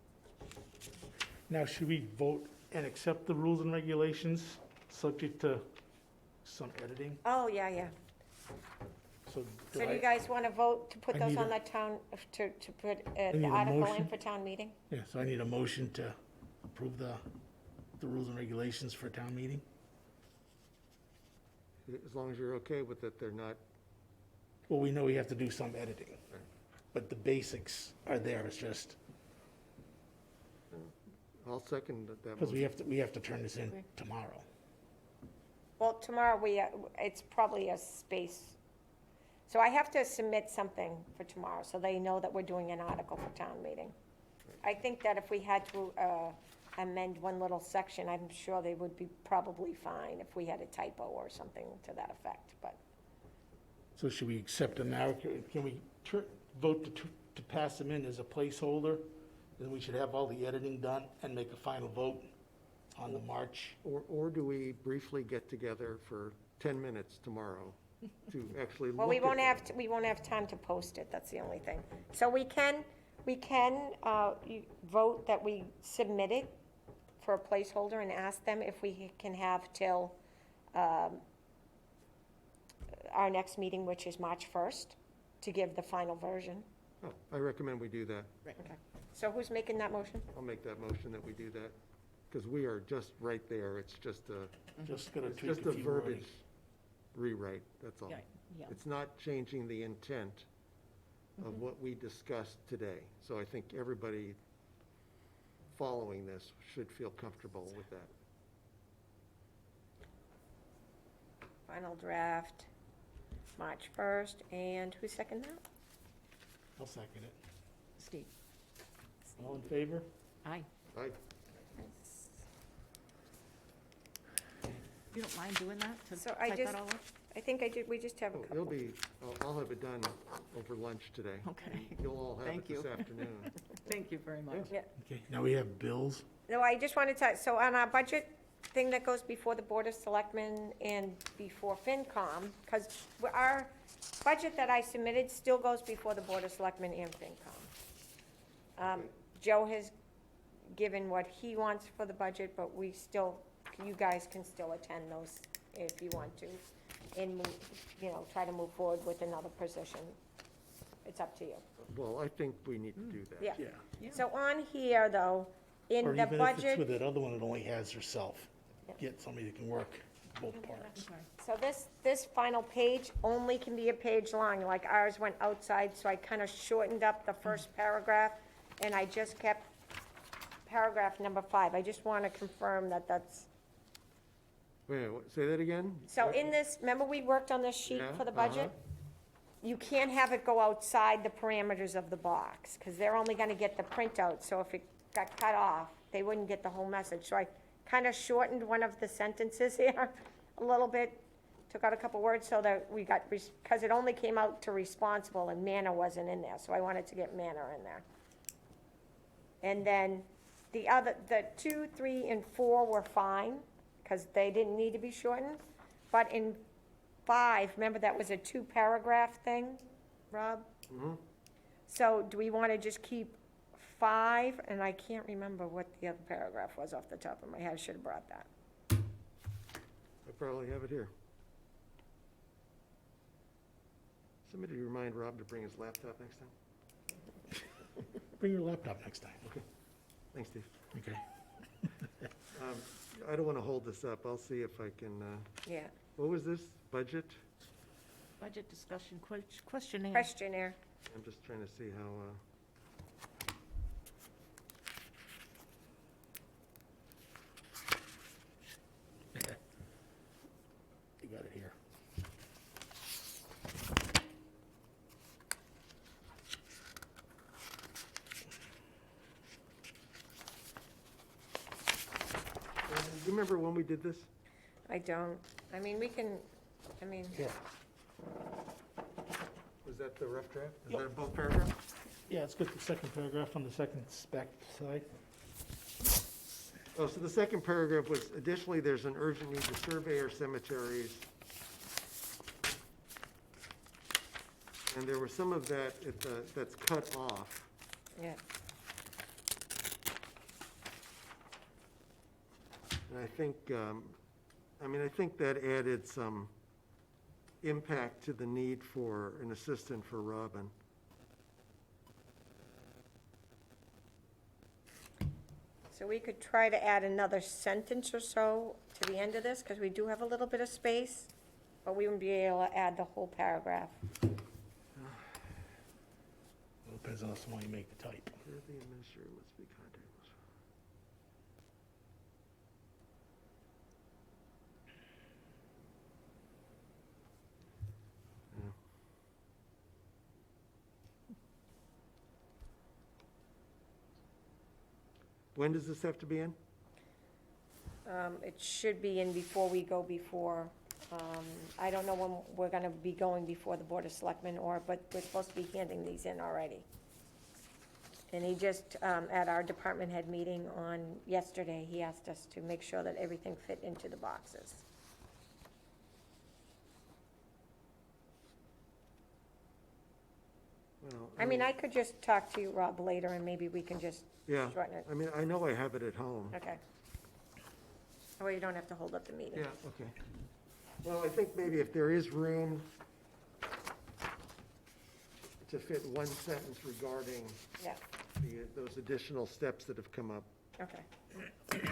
now, should we vote and accept the rules and regulations, subject to some editing? Oh, yeah. So So do you guys want to vote to put I those need on a- the town, to put need the a article in motion. for town meeting? Yeah, so I need a motion to approve the rules and regulations for town meeting. As long as you're okay with it, they're not, Well, we know we have to do some editing, but the basics are there, it's just, I'll second that because motion. we have to turn this in tomorrow. Well, tomorrow it's probably a space. So I have to submit something for tomorrow, so they know that we're doing an article for town meeting. I think that if we had to amend one little section, I'm sure they would be probably fine if we had a typo or something to that effect, but. So should we accept them now? Can we vote to pass them in as a placeholder? Then we should have all the editing done and make a final vote on the March. Or do we briefly get together for 10 minutes tomorrow to actually look Well, we at won't them. have, we won't have time to post it, that's the only thing. So we can, you vote that we submit it for a placeholder and ask them if we can have till, our next meeting, which is March 1st, to give the final version. Oh, I recommend we do that. Okay. So who's making that motion? I'll make that motion that we do that, because we are just right there. It's just Just gonna it's tweak just a a few wording. verbiage rewrite, that's all. Yeah, yeah. It's not changing the intent of what we discussed today. So I think everybody following this should feel comfortable with that. Final draft, March 1st, and who seconded that? I'll second it. Steve? All in favor? Aye. Aye. You don't mind doing that, to So I type just- that all up? I think I did, we just have a Oh, couple. it'll be, I'll have it done over lunch today. Okay. You'll all have it Thank this you. afternoon. Thank you very much. Yeah. Okay, now we have bills. No, I just wanted to, so on our budget thing that goes before the Board of Selectmen and before FinCom, because our budget that I submitted still goes before the Board of Selectmen and FinCom. Joe has given what he wants for the budget, but we still, you guys can still attend those if you want to, and move, try to move forward with another position. It's up to you. Well, I think we need to do that. Yeah. Yeah. Yeah. So on here, though, in Or the even if it's budget. with that other one, it only has herself. Yeah. Get somebody that can work both parts. Okay. So this final page only can be a page long, like ours went outside, so I kind of shortened up the first paragraph, and I just kept paragraph number 5. I just want to confirm that that's, Wait, say that again? so in this, remember we worked on this sheet Yeah, for the budget? You can't have it go outside the parameters of the box, because they're only going to get the printout, so if it got cut off, they wouldn't get the whole message. So I kind of shortened one of the sentences here a little bit, took out a couple words so that we got, because it only came out to responsible and manner wasn't in there, so I wanted to get manner in there. And then the 2, 3, and 4 were fine, because they didn't need to be shortened. But in 5, remember that was a 2-paragraph thing, Rob? Mhm. So do we want to just keep 5? And I can't remember what the other paragraph was off the top of my head. I should have brought that. I probably have it here. Somebody remind Rob to bring his laptop next time. Bring your laptop next time. Thanks, Steve. Okay. I don't want to hold this up. I'll see if I can, Yeah, what was this? Budget? Budget discussion questionnaire. questionnaire. I'm just trying to see how, You got it here. do you remember when we did this? I don't, I mean, we can, I mean, Yeah. Was that the rough draft? Is Yep. that both paragraphs? Yeah, it's got the second paragraph on the second spec side. Oh, so the second paragraph was, additionally, there's an urgent need to survey our cemeteries. And there was some of that that's cut off. yeah. And I think, I think that added some impact to the need for an assistant for Robin. So we could try to add another sentence or so to the end of this, because we do have a little bit of space, but we wouldn't be able to add the whole paragraph. Well, it depends on how small you make the type. Here the administrator must be contacted. Yeah. When does this have to be in? It should be in before we go before, I don't know when we're gonna be going before the Board of Selectmen, but we're supposed to be handing these in already. And he just, at our department head meeting on yesterday, he asked us to make sure that everything fit into the boxes. Well, I mean, I could just talk to you, Rob, later, and maybe we can just Yeah, shorten it. I mean, I know I have it at home. Okay. That way you don't have to hold up the meeting. Yeah, okay. Well, I think maybe if there is room to fit one sentence regarding Yeah, those additional steps that have come up. okay.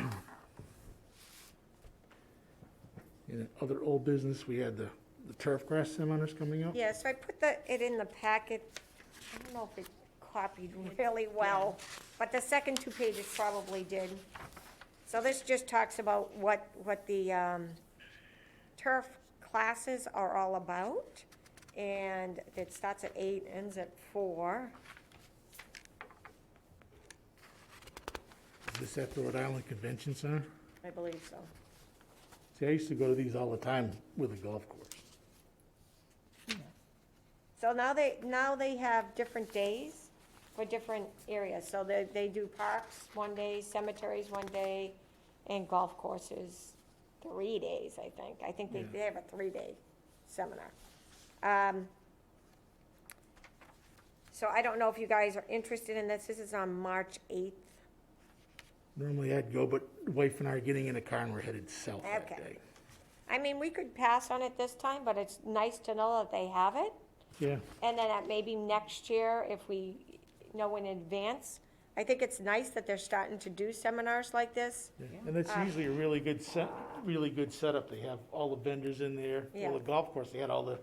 In other old business, we had the turf grass seminars coming up. Yeah, so I put it in the packet. I don't know if it copied really well, but the second two pages probably did. So this just talks about what the turf classes are all about. And it starts at 8, ends at 4. Is this at the Rhode Island Convention Center? I believe so. See, I used to go to these all the time with a golf course. So now they have different days for different areas. So they do parks one day, cemeteries one day, and golf courses 3 days, I think. I think they have a 3-day seminar. So I don't know if you guys are interested in this. This is on March 8th. Normally I'd go, but the wife and I are getting in a car and we're headed south that Okay. day. I mean, we could pass on it this time, but it's nice to know that they have it. Yeah, And then maybe next year, if we know in advance, I think it's nice that they're starting to do seminars like this. yeah. And it's usually a really good setup. They have all the vendors in there. Yeah. Well, the golf course, they had all the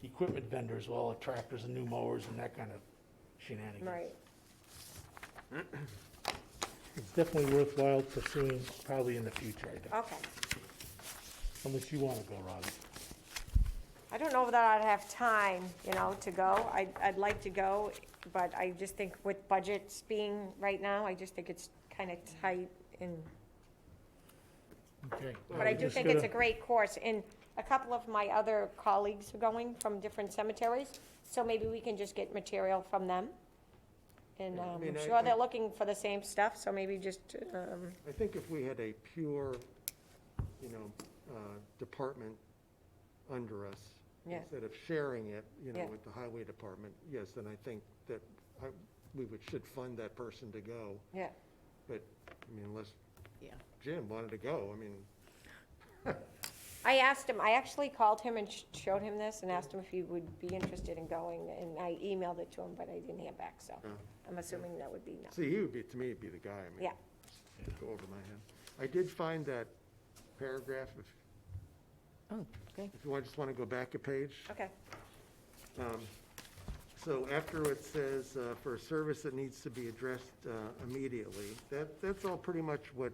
equipment vendors, with all the tractors and new mowers and that kind of shenanigans. Right. It's definitely worthwhile pursuing, probably in the future, I think. Okay. Unless you want to go, Robbie. I don't know that I'd have time, to go. I'd like to go, but I just think with budgets being right now, I just think it's kind of tight and, Okay. but I do think it's a great course. And a couple of my other colleagues are going from different cemeteries, so maybe we can just get material from them. And Yeah, I I'm mean, sure they're looking for the same stuff, so maybe just, I think if we had a pure, department under us, Yeah. instead of sharing it, Yeah. with the highway department, yes, then I think that should fund that person to go. yeah. But, unless Yeah. Jim wanted to go, I asked him, I actually called him and showed him this and asked him if he would be interested in going, and I emailed it to him, but I didn't hear back, so Oh. I'm assuming that would be no. see, he would be, to me, he'd be the guy, Yeah. Go over my head. I did find that paragraph, Oh, okay. if you just want to go back a page. Okay, So after it says, for a service that needs to be addressed immediately, that's all pretty much what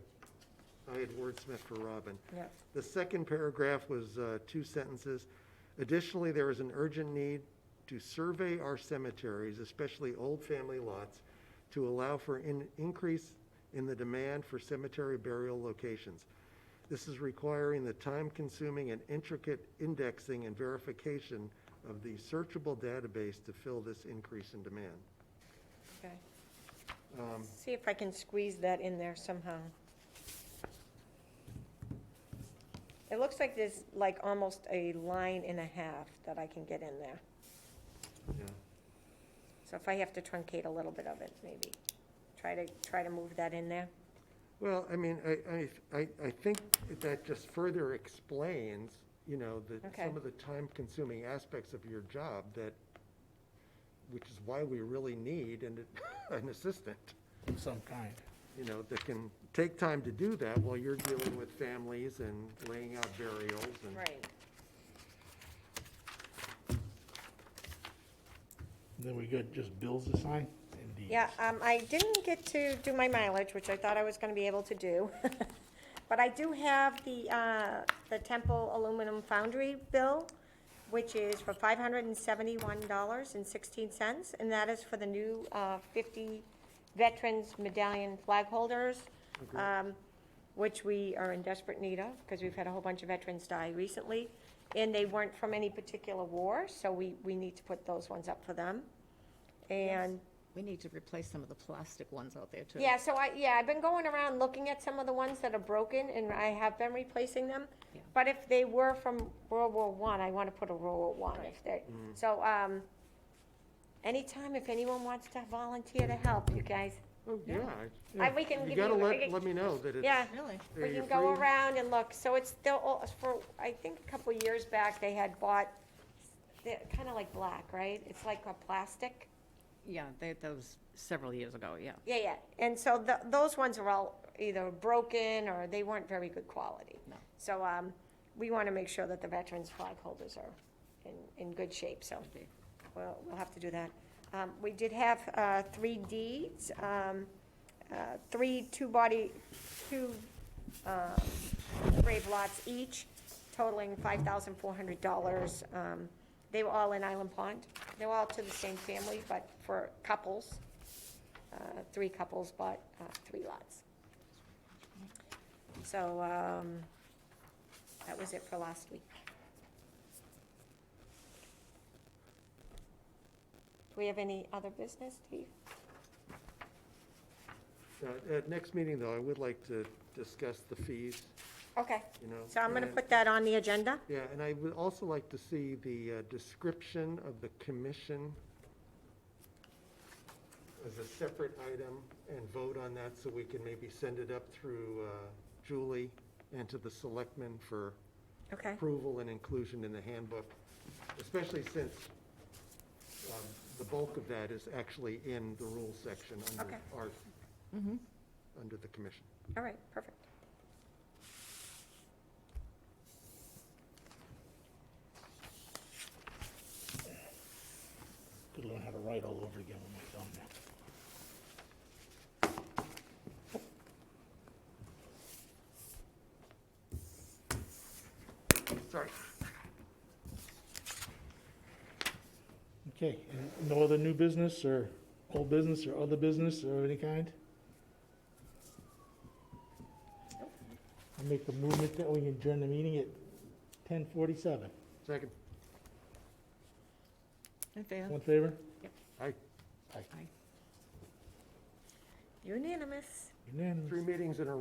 I had wordsmithed for Robin. yeah, The second paragraph was 2 sentences. Additionally, there is an urgent need to survey our cemeteries, especially old family lots, to allow for an increase in the demand for cemetery burial locations. This is requiring the time-consuming and intricate indexing and verification of the searchable database to fill this increase in demand. okay. See if I can squeeze that in there somehow. It looks like there's like almost a line and a half that I can get in there. Yeah. So if I have to truncate a little bit of it, maybe, try to move that in there. Well, I think that just further explains, Okay. some of the time-consuming aspects of your job which is why we really need an assistant, Of some kind. that can take time to do that while you're dealing with families and laying out burials and. Right. Then we got just bills to sign and deeds. Yeah, I didn't get to do my mileage, which I thought I was gonna be able to do. But I do have the Temple Aluminum Foundry bill, which is for $571.16, and that is for the new 50 Veterans Medallion flag holders, which we are in desperate need of, because we've had a whole bunch of veterans die recently, and they weren't from any particular war, so we need to put those ones up for them. And We need to replace some of the plastic ones out there, too. yeah, so I've been going around looking at some of the ones that are broken, and I have been replacing them. Yeah. But if they were from World War I want to put a World War I if they, so, anytime if anyone wants to volunteer to help, you guys. Oh, yeah. We can You give gotta you- let me know that it's. Yeah, Really? we you're can go free. around and look. So it's still, for, I think a couple years back, they had bought, they're kind of like black, right? It's like a plastic. Yeah, that was several years ago, yeah. Yeah, yeah. And so those ones are all either broken or they weren't very good quality. No. So we want to make sure that the veterans flag holders are in good shape, so Okay. we'll have to do that. We did have 3 deeds, 3 two grave lots each, totaling $5,400. They were all in Island Pond. They were all to the same family, but for couples. 3 couples bought 3 lots. So that was it for last week. Do we have any other business, Steve? At next meeting, though, I would like to discuss the fees, Okay, you know. so I'm going to and- put that on the agenda. Yeah, and I would also like to see the description of the commission as a separate item and vote on that, so we can maybe send it up through Julie and to the selectmen for Okay, approval and inclusion in the handbook, especially since the bulk of that is actually in the rules section under Okay. our, Mm-hmm. under the commission. all right, perfect. Could learn how to write all over again with my thumb now. Sorry. Okay, and no other new business or old business or other business or any kind? I make the movement that we adjourn the meeting at 10:47. Second. In favor? All in favor? Aye. Unanimous. Unanimous. 3 meetings in a